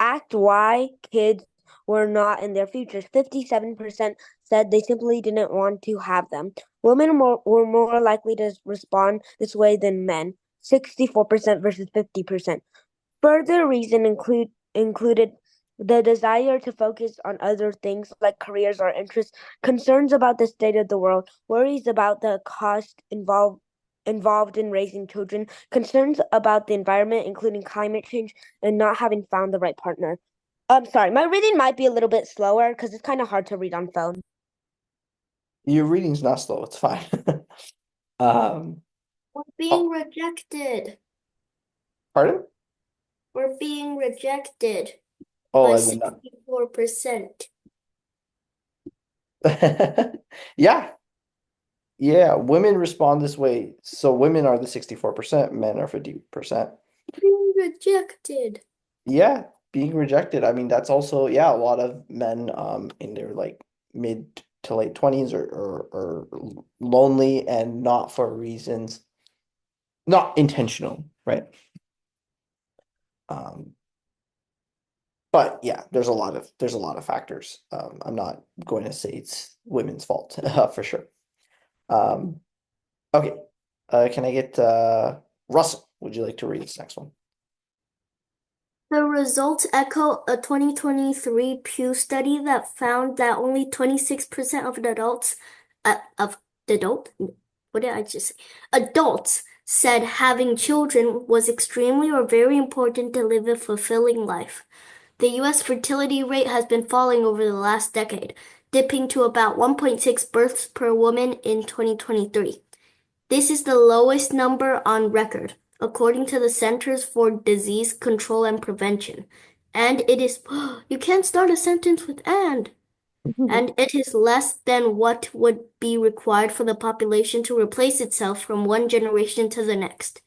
asked why kids were not in their futures, 57% said they simply didn't want to have them. Were more likely to respond this way than men, 64% versus 50%. Further reason included the desire to focus on other things like careers or interests, concerns about the state of the world, worries about the cost involved in raising children, concerns about the environment, including climate change, and not having found the right partner. I'm sorry, my reading might be a little bit slower because it's kind of hard to read on phone. Your reading's not slow, it's fine. Um, We're being oh, rejected. pardon? We're being rejected Oh, by as in not. 64%. Yeah, yeah, women respond this way. So women are the 64%, men are 50%. Being rejected. Yeah, being rejected. I mean, that's also, yeah, a lot of men in their like mid to late 20s or lonely and not for reasons, not intentional, right? Um, but yeah, there's a lot of factors. I'm not going to say it's women's fault for sure. Um, okay. Can I get Russell? Would you like to read this next one? The results echo a 2023 Pew study that found that only 26% of adult, what did I just say? Adults said having children was extremely or very important to live a fulfilling life. The US fertility rate has been falling over the last decade, dipping to about 1.6 births per woman in 2023. This is the lowest number on record, according to the Centers for Disease Control and Prevention. And it is, you can't start a sentence with and it is less than what would be required for the population to replace itself from one generation to the next.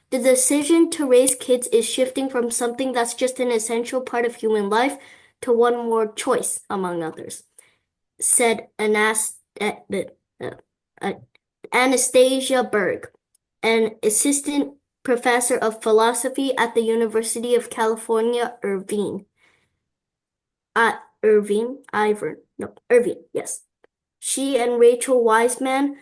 The decision to raise kids is shifting from something that's just an essential part of human life to one more choice, among others, said uh, Anastasia Berg, an assistant professor of philosophy at the University of California, Irvine. Irvine, yes. She and Rachel Wiseman,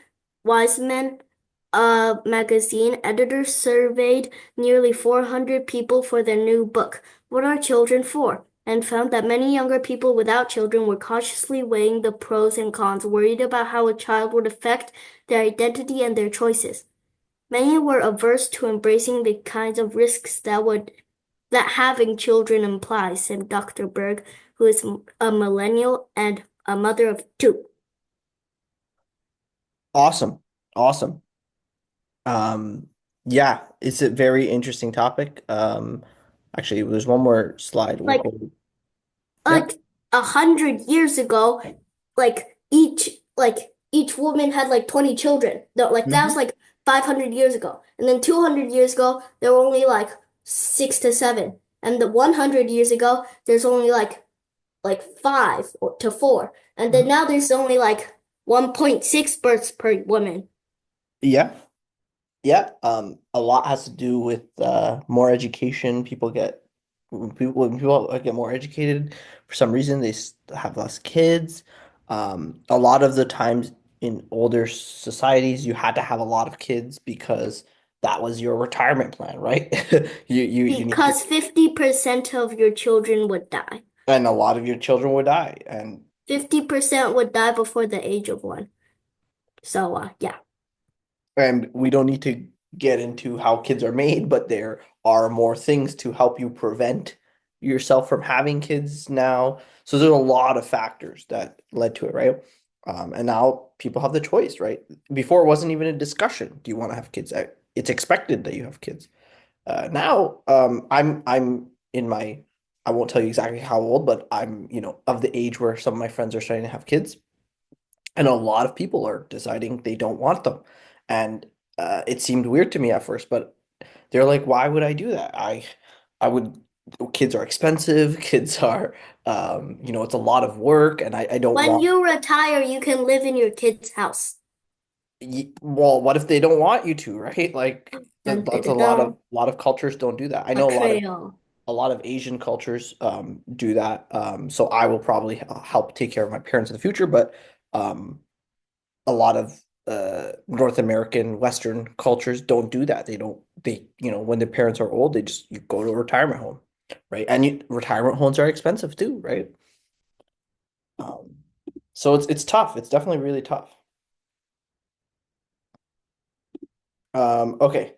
a magazine editor, surveyed nearly 400 people for their new book, What Are Children For? And found that many younger people without children were cautiously weighing the pros and cons, worried about how a child would affect their identity and their choices. Many were averse to embracing the kinds of risks that having children implies, said Dr. Berg, who is a millennial and a mother of two. Awesome. Awesome. Um, yeah, it's a very interesting topic. Actually, there's one more slide. We'll Like go. Yeah. like 100 years ago, like each woman had like 20 children. No, like that was Hmm. like 500 years ago. And then 200 years ago, there were only like 6 to 7. And the 100 years ago, there's only like 5 to 4. And then Hmm. now there's only like 1.6 births per woman. Yeah. Yeah. A lot has to do with more education. When people get more educated, for some reason have less kids. A lot of the times in older societies, you had to have a lot of kids because that was your retirement plan, right? You need to, Because 50% of your children would die. and a lot of your children would die, and 50% would die before the age of 1. So, yeah. we don't need to get into how kids are made, but there are more things to help you prevent yourself from having kids now. So there's a lot of factors that led to it, right? And now people have the choice, right? Before it wasn't even a discussion. Do you want to have kids? It's expected that you have kids. Now, I'm in my, I won't tell you exactly how old, but I'm, of the age where some of my friends are starting to have kids. And a lot of people are deciding they don't want them. And it seemed weird to me at first, but they're like, why would I do that? I would, kids are expensive, kids are, it's a lot of work, and I don't When want, you retire, you can live in your kid's house. well, what if they don't want you to, right? Like Dun, dun, that's dun, dun. a lot of cultures don't do that. I know Betrayal. a lot of Asian cultures do that. So I will probably help take care of my parents in the future, but um, a lot of North American Western cultures don't do that. When the parents are old, you go to a retirement home, right? And retirement homes are expensive too, right? Um, so it's tough. It's definitely really tough. Okay.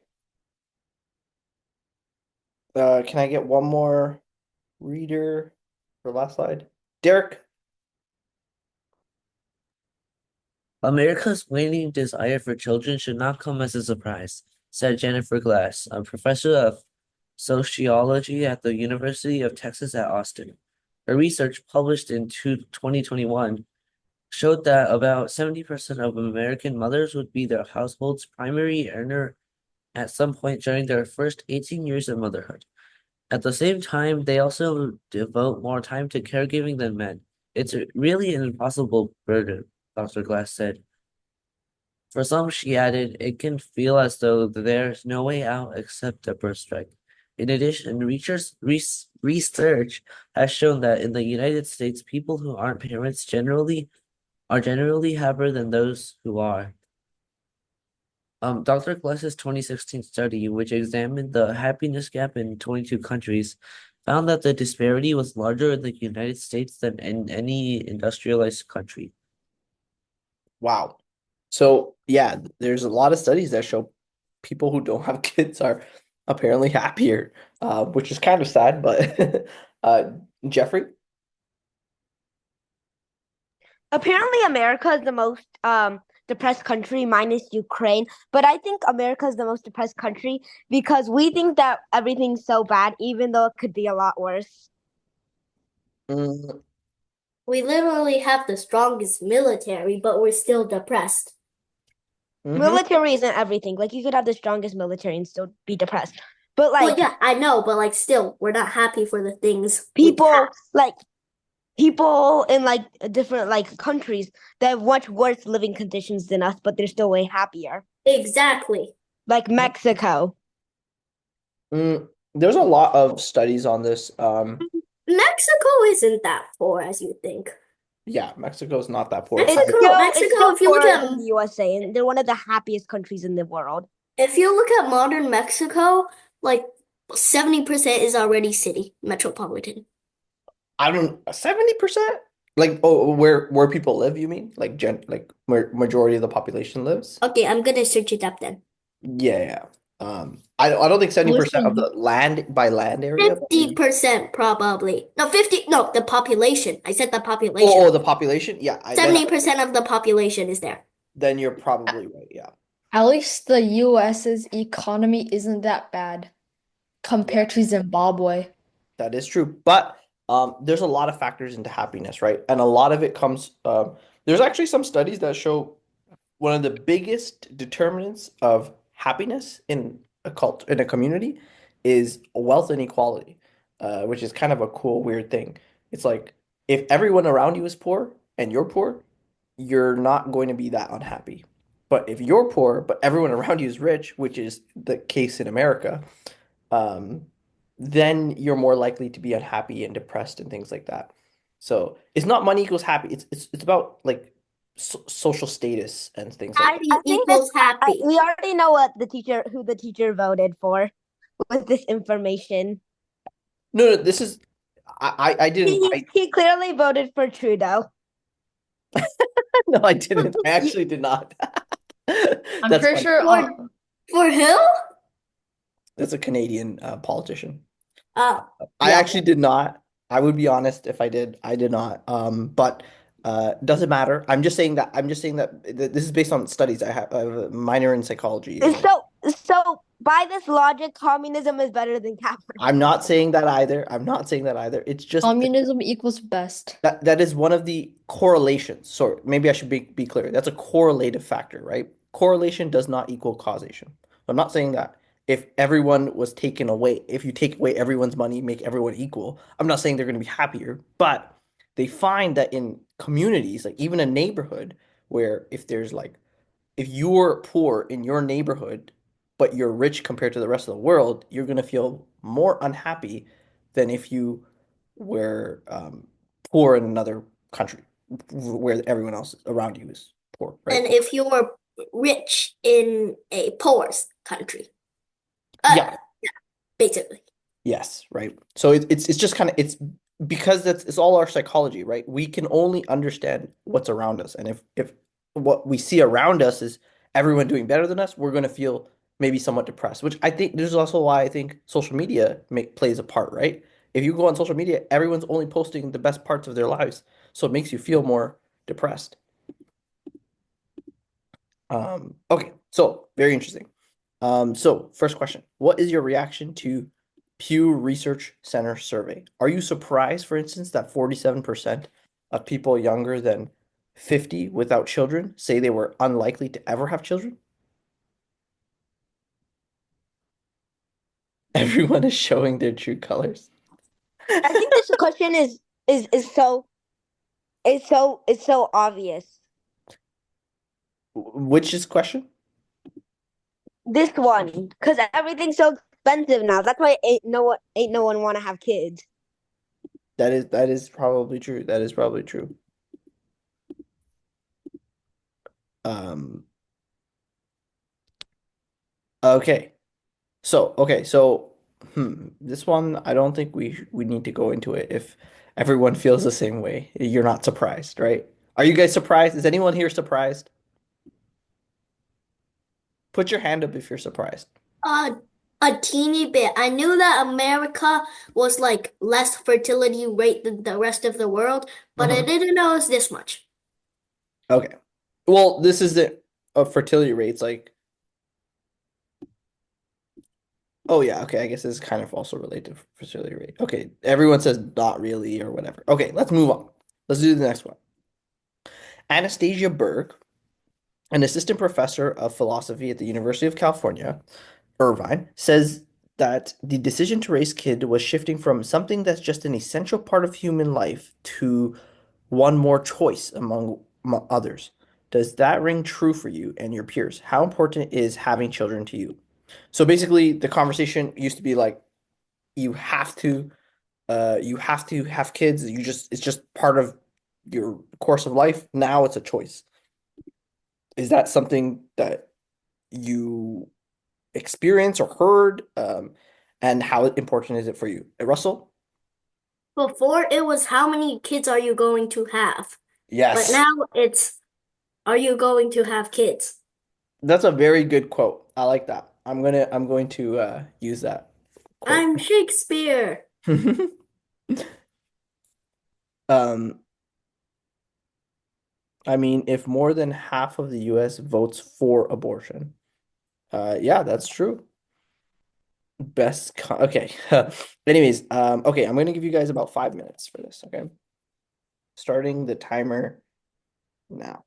Can I get one more reader for last slide? Derek. America's waning desire for children should not come as a surprise, said Jennifer Glass, a professor of sociology at the University of Texas at Austin. Her research, published in 2021, showed that about 70% of American mothers would be their household's primary earner at some point during their first 18 years of motherhood. At the same time, they also devote more time to caregiving than men. It's really an impossible burden, Dr. Glass said. For some, she added, it can feel as though there's no way out except a birth strike. In addition, research has shown that in the United States, people who aren't parents generally happier than those who are. Dr. Glass's 2016 study, which examined the happiness gap in 22 countries, found that the disparity was larger in the United States than in any industrialized country. Wow. So yeah, there's a lot of studies that show people who don't have kids are apparently happier, which is kind of sad, but Jeffrey? Apparently, America is the most depressed country minus Ukraine. But I think America is the most depressed country because we think that everything's so bad, even though it could be a lot worse. Mm, We literally have the strongest military, but we're still depressed. hmm. Military isn't everything. Like you could have the strongest military and still be depressed. But Well, like yeah, I know, but like still, we're not happy for the things we have. people, like people in like different like countries that have much worse living conditions than us, but they're still way happier. Exactly. Like Mexico. There's a lot of studies on this. Mexico isn't that poor as you think. Yeah, Mexico's not that poor. Mexico, It's still if you look poorer at than the USA, and they're one of the happiest countries in the world. modern Mexico, like 70% is already city, metropolitan. I don't 70%? Like where people live, you mean? Like where majority of the population lives? Okay, I'm gonna search it up then. Yeah, yeah. I don't think 70% of Listen, the land area, but maybe 50% probably. No, 50, no, the population. I said the population. oh, the population? Yeah, I then 70% of the population is there. then you're probably right. Yeah. at least the US's economy isn't that bad. Yeah, compared to Zimbabwe. that is true. But there's a lot of factors into happiness, right? And a lot of it comes, there's actually some studies that show one of the biggest determinants of happiness in a community is wealth inequality, which is kind of a cool, weird thing. It's like if everyone around you is poor and you're poor, you're not going to be that unhappy. But if you're poor, but everyone around you is rich, which is the case in America, um, then you're more likely to be unhappy and depressed and things like that. So it's not money equals happy. It's about like social status and things like that. Happy I think that equals happy. we already know what who the teacher voted for with this information. No, no, this is I didn't He clearly voted for Trudeau. no, I didn't. I actually did not. I'm That's pretty funny. sure For who? That's a Canadian politician. Oh, I Yeah. actually did not. I would be honest if I did. I did not. But doesn't matter. I'm just saying that this is based on studies. I have a minor in psychology, and So by this logic, communism is better than capitalism. I'm not saying that either. I'm not saying that either. It's just communism equals best. that is one of the correlations. So maybe I should be clear. That's a correlative factor, right? Correlation does not equal causation. I'm not saying that if everyone was taken away, if you take away everyone's money, make everyone equal, I'm not saying they're going to be happier, but they find that in communities, like even a neighborhood, where if you're poor in your neighborhood, but you're rich compared to the rest of the world, you're going to feel more unhappy than if you were poor in another country where everyone else around you is poor, right? and if you were rich in a poorest country, Yeah, basically. yes, right. So it's just kind of it's because it's all our psychology, right? We can only understand what's around us, and if what we see around us is everyone doing better than us, we're going to feel maybe somewhat depressed. Which I think this is also why I think social media plays a part, right? If you go on social media, everyone's only posting the best parts of their lives, so it makes you feel more depressed. Okay, so very interesting. So first question, what is your reaction to Pew Research Center survey? Are you surprised, for instance, that 47% of people younger than 50 without children say they were unlikely to ever have children? Everyone is showing their true colors. I think this question is so is so obvious. Which is question? This one, because everything's so expensive now. That's why ain't no one want to have kids. That is probably true. That is probably true. Um, okay. This one I don't think we need to go into it if everyone feels the same way. You're not surprised, right? Are you guys surprised? Is anyone here surprised? Put your hand up if you're surprised. Uh, a teeny bit. I knew that America was like less fertility rate than the rest of the world, but I Uh-huh. didn't know it was this much. Okay. Well, this is the fertility rates like oh yeah, okay, I guess this is kind of also related to fertility rate. Okay, everyone says not really or whatever. Okay, let's move on. Let's do the next one. Anastasia Berg, an assistant professor of philosophy at the University of California, Irvine, says that the decision to raise kid was shifting from something that's just an essential part of human life to one more choice among others. Does that ring true for you and your peers? How important is having children to you? So basically, the conversation used to be like, you have to, you have to have kids. It's just part of your course of life. Now it's a choice. Is that something that you experience or heard? And how important is it for you? Russell? Before it was how many kids are you going to have? But Yes. now it's are you going to have kids? That's a very good quote. I like that. I'm going to use that quote. I'm Shakespeare. Um, I mean, if more than half of the US votes for abortion, yeah, that's true. Okay. Anyways, okay, I'm gonna give you guys about 5 minutes for this, okay? Starting the timer now.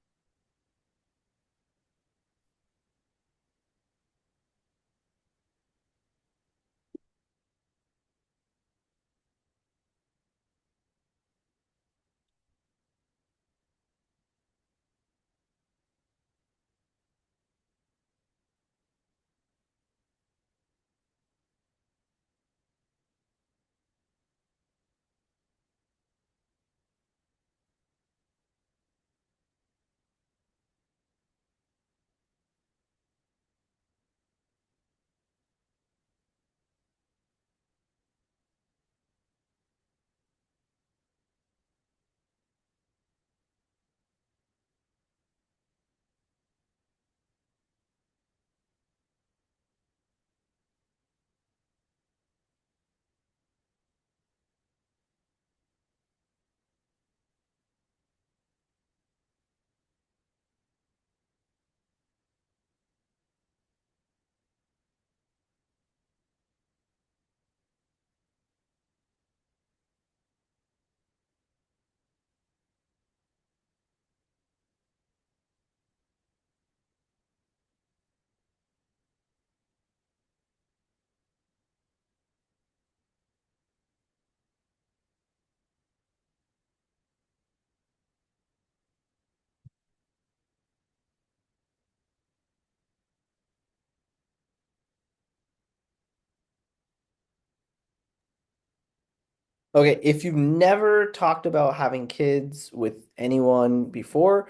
Okay, if you've never talked about having kids with anyone before,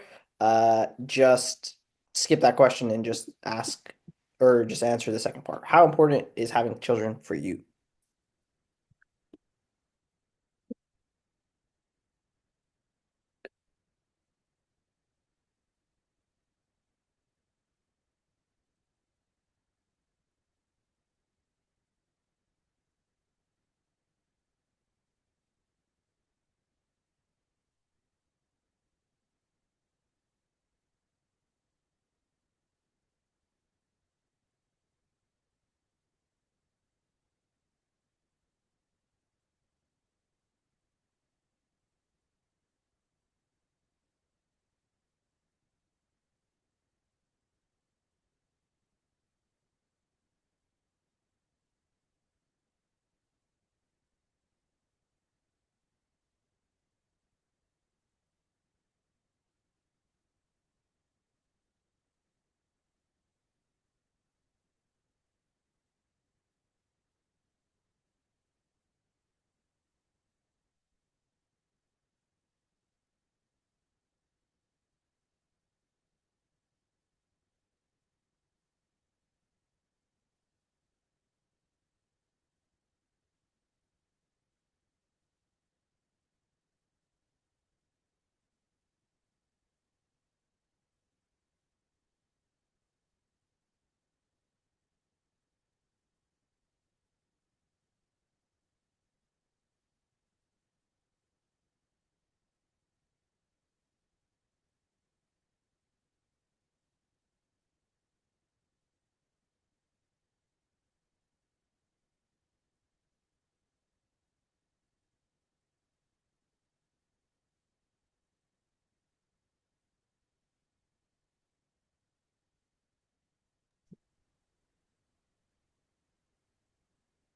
just skip that question and just ask or just answer the second part. How important is having children for you?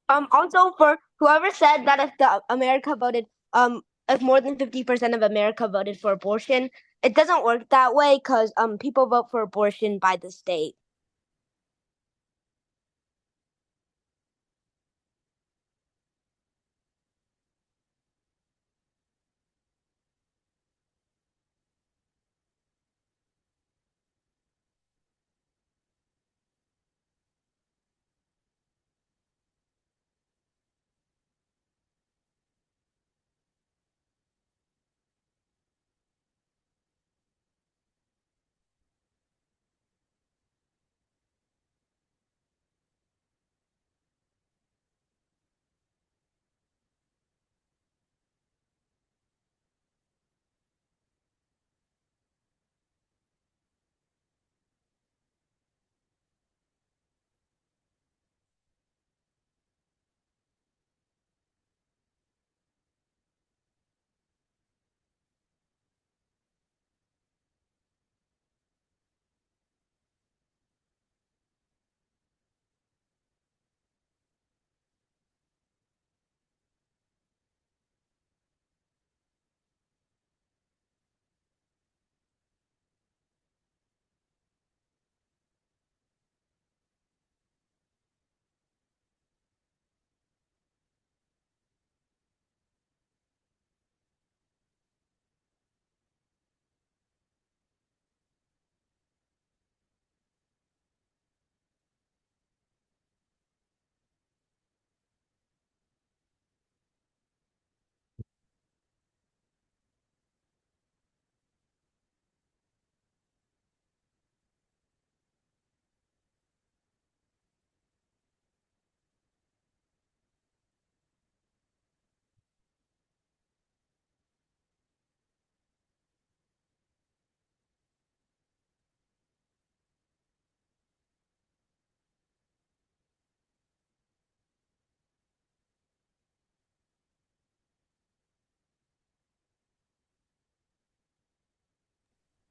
Also for whoever said that if the America voted, if more than 50% of America voted for abortion, it doesn't work that way because people vote for abortion by the state.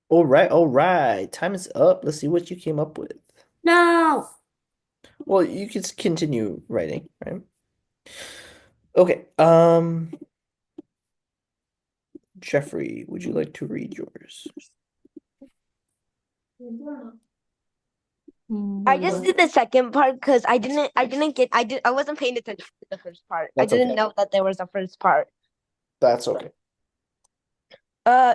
All right, all right. Time is up. Let's see what you came up with. No. Well, you can continue writing, right? Okay. Jeffrey, would you like to read yours? I just did the second part because I wasn't paying attention to the first part. I That's didn't okay. know that there was a first part. That's okay.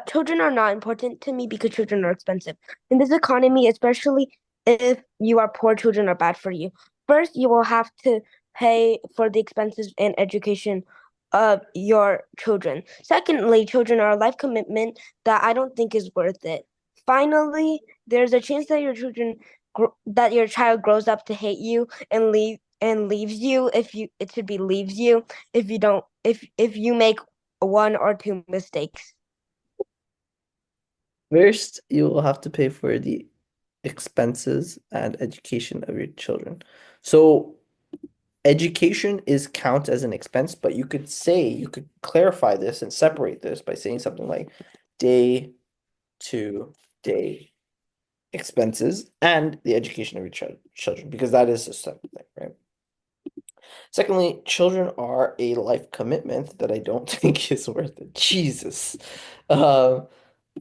Children are not important to me because children are expensive. In this economy, especially if you are poor, children are bad for you. First, you will have to pay for the expenses and education of your children. Secondly, children are a life commitment that I don't think is worth it. Finally, there's a chance that that your child grows up to hate you and leaves you if you it should be leaves you if you don't if you make one or two mistakes. First, you will have to pay for the expenses and education of your children. So education is count as an expense, but you could clarify this and separate this by saying something like day to day expenses and the education of your children, because that is a separate thing, right? Secondly, children are a life commitment that I don't think is worth it. Jesus. Um,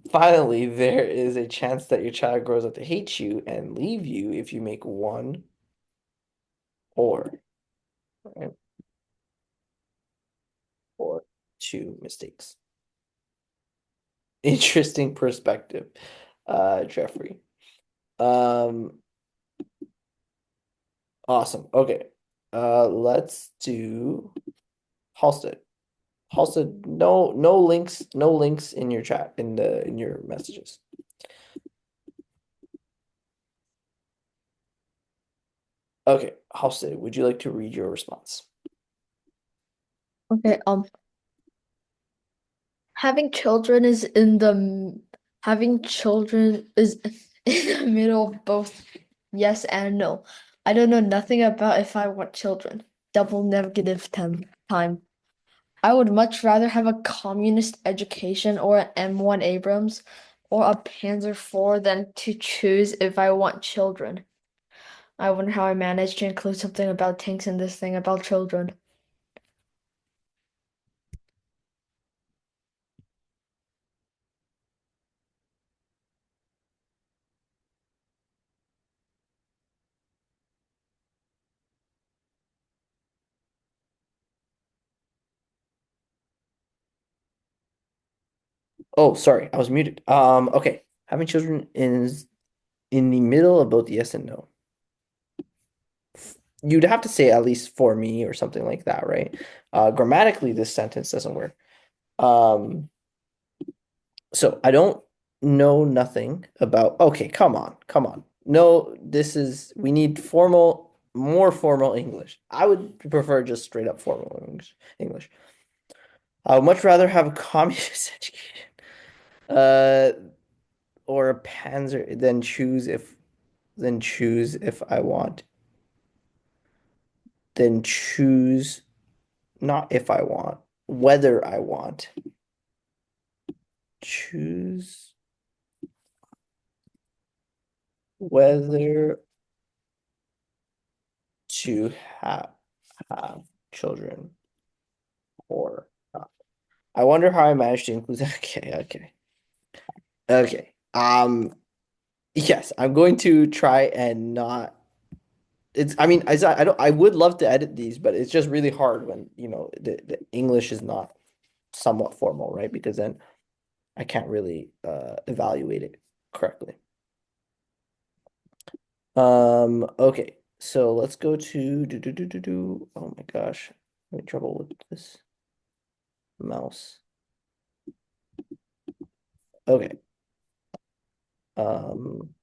Finally, there is a chance that your child grows up to hate you and leave you if you make one or, right, or two mistakes. Interesting perspective, Jeffrey. Um, awesome. Okay. Let's do Halstead. Halstead, no links in your chat in your messages. Okay, Halstead, would you like to read your response? Okay, having children is in having children is in the middle of both yes and no. I don't know nothing about if I want children. Double negative time. I would much rather have a communist education or an M1 Abrams or a Panzer IV than to choose if I want children. I wonder how I managed to include something about tanks in this thing about children. Oh, sorry, I was muted. Okay. Having children is in the middle of both yes and no. You'd have to say at least for me or something like that, right? Grammatically, this sentence doesn't work. Um, so I don't know nothing about, okay, come on, come on. No, we need more formal English. I would prefer just straight up formal English. I would much rather have a communist education, uh, or a Panzer than choose if I want, then choose not if I want, whether I want. Choose whether to have children or not. I wonder how I managed to include that. Okay, okay. Okay. Yes, I'm going to try and not I mean, I don't I would love to edit these, but it's just really hard when, the English is not somewhat formal, right? Because then I can't really evaluate it correctly. Okay. So let's go to Oh my gosh. I'm having trouble with this mouse. Okay. Um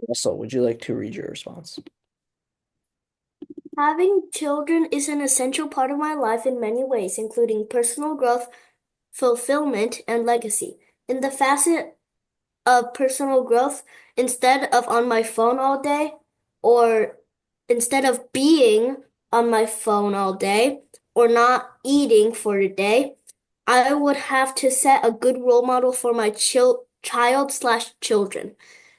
Also, would you like to read your response? Having children is an essential part of my life in many ways, including personal growth, fulfillment, and legacy. In the facet of personal growth, instead of on my phone all day, or instead of being on my phone all day or not eating for the day, I would have to set a good role model for my child/children.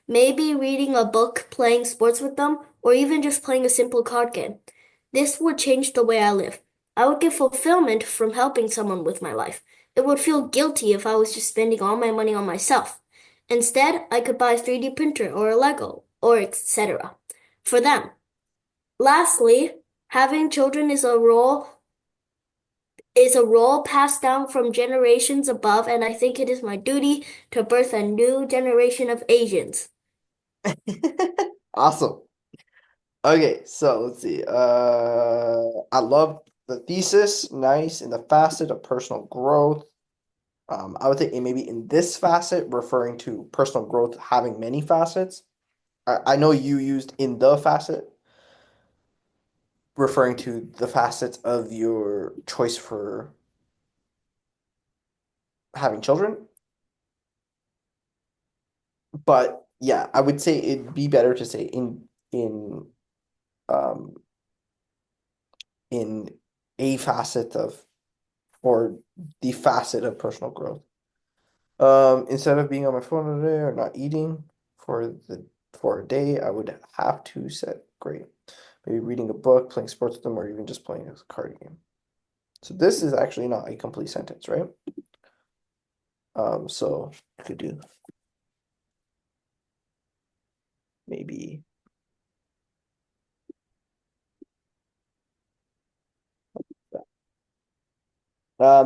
Maybe reading a book, playing sports with them, or even just playing a simple card game. This would change the way I live. I would get fulfillment from helping someone with my life. It would feel guilty if I was just spending all my money on myself. Instead, I could buy a 3D printer or a Lego or etc. for them. Lastly, having children is a role passed down from generations above, and I think it is my duty to birth a new generation of Asians. Awesome. Okay, so let's see. I love the thesis, nice, in the facet of personal growth. I would think maybe in this facet, referring to personal growth having many facets. I know you used in the facet, referring to the facets of your choice for having children. But yeah, I would say it'd be better to say um in a facet of or the facet of personal growth. Instead of being on my phone all day or not eating for a day, I would have to set great. Maybe reading a book, playing sports with them, or even just playing a card game. So this is actually not a complete sentence, right? So you could do maybe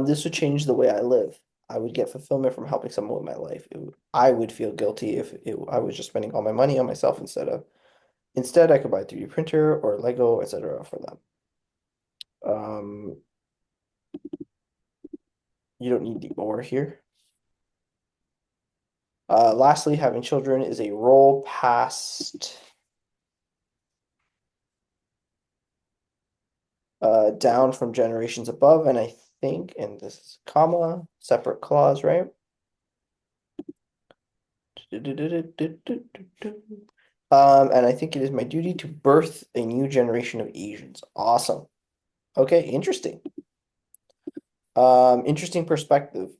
this would change the way I live. I would get fulfillment from helping someone with my life. I would feel guilty if I was just spending all my money on myself instead I could buy a 3D printer or Lego, etc. for them. You don't need the or here. Lastly, having children is a role passed down from generations above, and I think, and this is comma, separate clause, right? And I think it is my duty to birth a new generation of Asians. Awesome. Okay, interesting. Interesting perspective.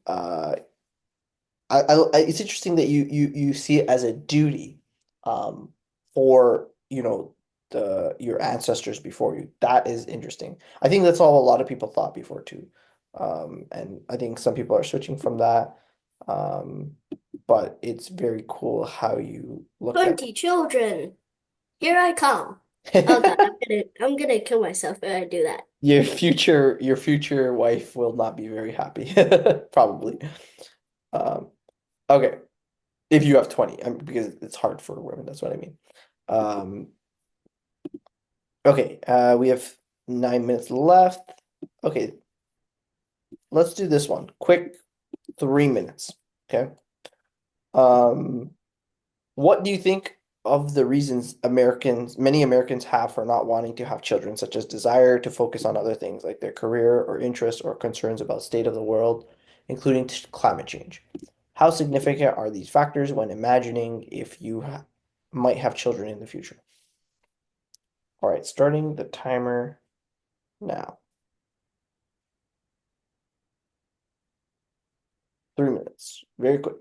It's interesting that you see it as a duty, for your ancestors before you. That is interesting. I think that's all a lot of people thought before too, and I think some people are switching from that. Um, but it's very cool how you looked at 20 children. Here I come. Oh God, it. I'm gonna kill myself if I do that. Your future wife will not be very happy, probably. Um, okay. If you have 20, because it's hard for women, that's what I mean. Um, okay, we have 9 minutes left. Okay, let's do this one. Quick 3 minutes. Okay. Um, what do you think of the reasons many Americans have for not wanting to have children, such as desire to focus on other things like their career or interests or concerns about state of the world, including climate change? How significant are these factors when imagining if you might have children in the future? All right, starting the timer now. 3 minutes. Very quick.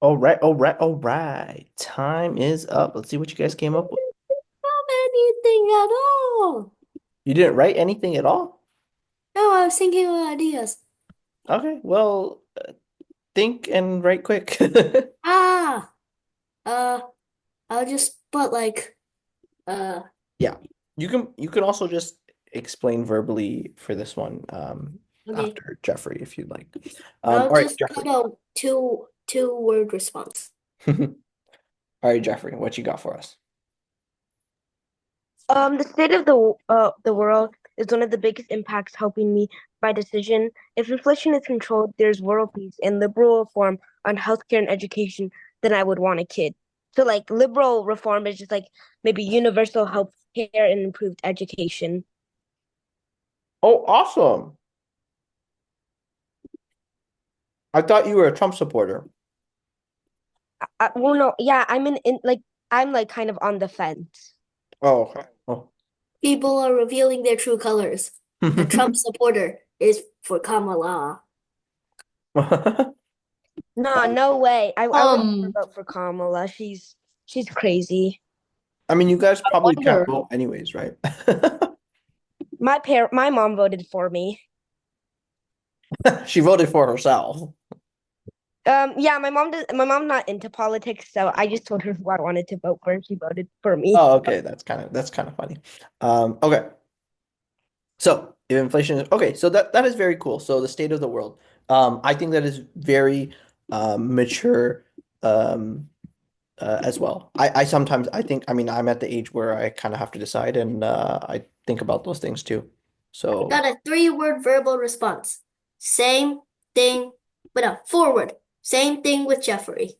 All right, all right, all right. Time is up. Let's see what you guys came up with. Not anything at all. You didn't write anything at all? No, I was thinking of ideas. Okay, well, think and write quick. Ah, uh, I'll just put like, uh, Yeah. You can also just explain verbally for this one okay. after Jeffrey if you'd like. I'll All right, just put Jeffrey. a two word response. All right, Jeffrey, what you got for us? The state of the world is one of the biggest impacts helping me by decision. If inflation is controlled, there's world peace and liberal reform on healthcare and education, then I would want a kid. So like liberal reform is just like maybe universal health care and improved education. Oh, awesome. I thought you were a Trump supporter. Well, no, yeah, I'm like kind of on the fence. Oh, okay. Oh. People are revealing their true colors. A Trump supporter is for Kamala. No, no way. I would never Um, vote for Kamala. She's crazy. I mean, you guys I probably can't wonder. vote anyways, right? My mom voted for me. She voted for herself. Yeah, my mom's not into politics, so I just told her who I wanted to vote for, and she voted for me. Oh, okay. That's kind of funny. Okay. So if inflation is okay, so that is very cool. So the state of the world. I think that is very mature as well. I sometimes I think I mean I'm at the age where I kind of have to decide and I think about those things too. I So got a three-word verbal response. Same thing, but a forward. Same thing with Jeffrey.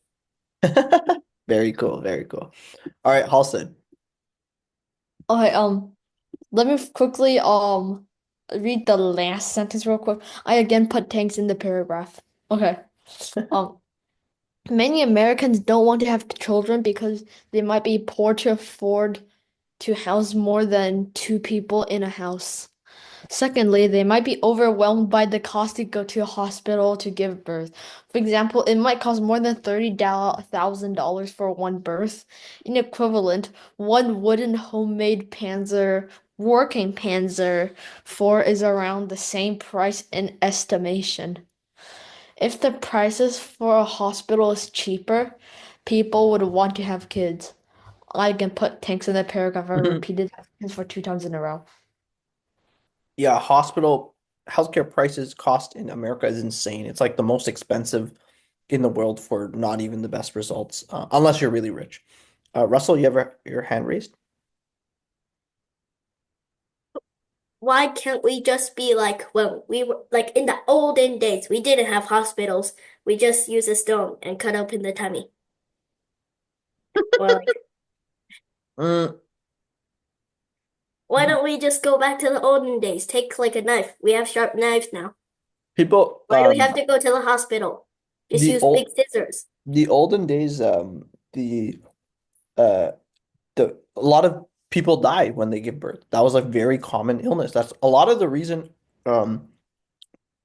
very cool, very cool. All right, Halston. Okay, let me quickly read the last sentence real quick. I again put tanks in the paragraph. Okay. Um, Many Americans don't want to have children because they might be poor to afford to house more than two people in a house. Secondly, they might be overwhelmed by the cost to go to a hospital to give birth. For example, it might cost more than $30,000 for one birth. In equivalent, one wooden homemade Panzer, working Panzer IV is around the same price in estimation. If the prices for a hospital is cheaper, people would want to have kids. I can put tanks in the paragraph. I repeated that for 2 times in a row. Yeah, hospital healthcare prices cost in America is insane. It's like the most expensive in the world for not even the best results, unless you're really rich. Russell, you have your hand raised? Why can't we just be like when we were like in the olden days? We didn't have hospitals. We just use a stone and cut open the tummy. Or like, Mm, why don't we just go back to the olden days? Take like a knife. We have sharp knives now. people, Why do we have to go to the hospital? Just the use big old scissors. the olden days, uh a lot of people die when they give birth. That was a very common illness. That's a lot of the reason um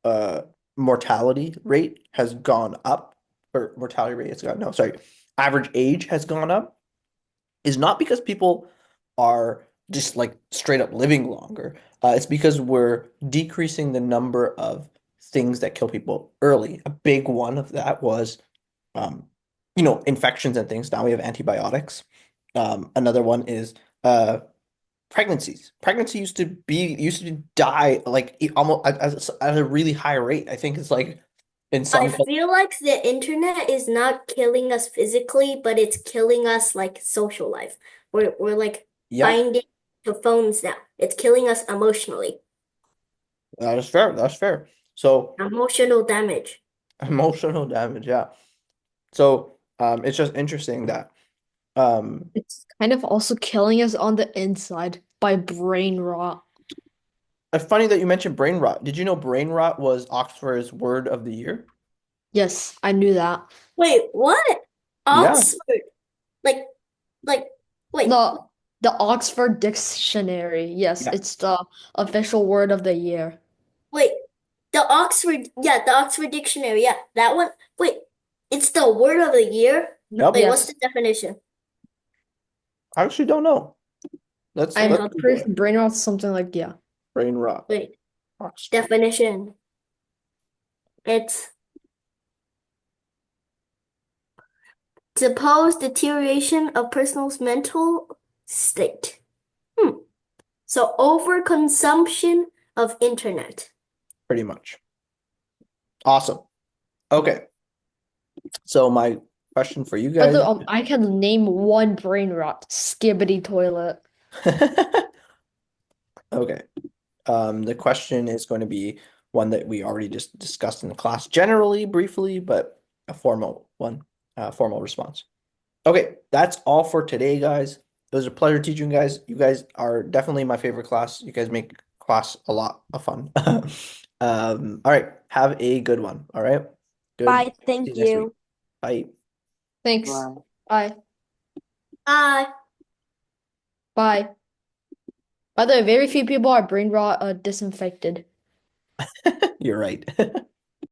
uh mortality rate has gone up, or mortality rate has gone, no, sorry, average age has gone up, is not because people are just like straight up living longer. It's because we're decreasing the number of things that kill people early. A big one of that was, um, infections and things. Now we have antibiotics. Another one is uh, pregnancies. Pregnancy used to die like almost at a really high rate. I think it's like in I some, feel like the internet is not killing us physically, but it's killing us like social life. We're like yeah, binding to phones now. It's killing us emotionally. that is fair. That's fair. So Emotional damage. emotional damage, yeah. So it's just interesting that um, It's kind of also killing us on the inside by brain rot. it's funny that you mentioned brain rot. Did you know brain rot was Oxford's word of the year? Yes, I knew that. Wait, what? Yeah, Oxford? Like, like, wait, The the Oxford Dictionary. Yes, yeah. it's the official word of the year. wait. The Oxford Dictionary. Yeah, that one. Wait, It's the word of the year? Yep. Wait, what's Yes. the definition? I actually don't know. Let's I I'm know. Google pretty it. sure brain rot's something like, yeah. Brain rot. Wait, Oxford. definition. It's supposed deterioration of person's mental state. So overconsumption of internet. Pretty much. Awesome. Okay. So my question for you But guys. I can name one brain rot. Skibbity toilet. Okay. The question is going to be one that we already just discussed in the class, generally, briefly, but a formal one, formal response. Okay, that's all for today, guys. It was a pleasure teaching you guys. You guys are definitely my favorite class. You guys make class a lot of fun. All right, have a good one. All right, good. Bye. See you Thank next week. you. Bye. Thanks. Bye. Bye. Bye. Bye. By the way, very few people are brain rot disinfected. You're right.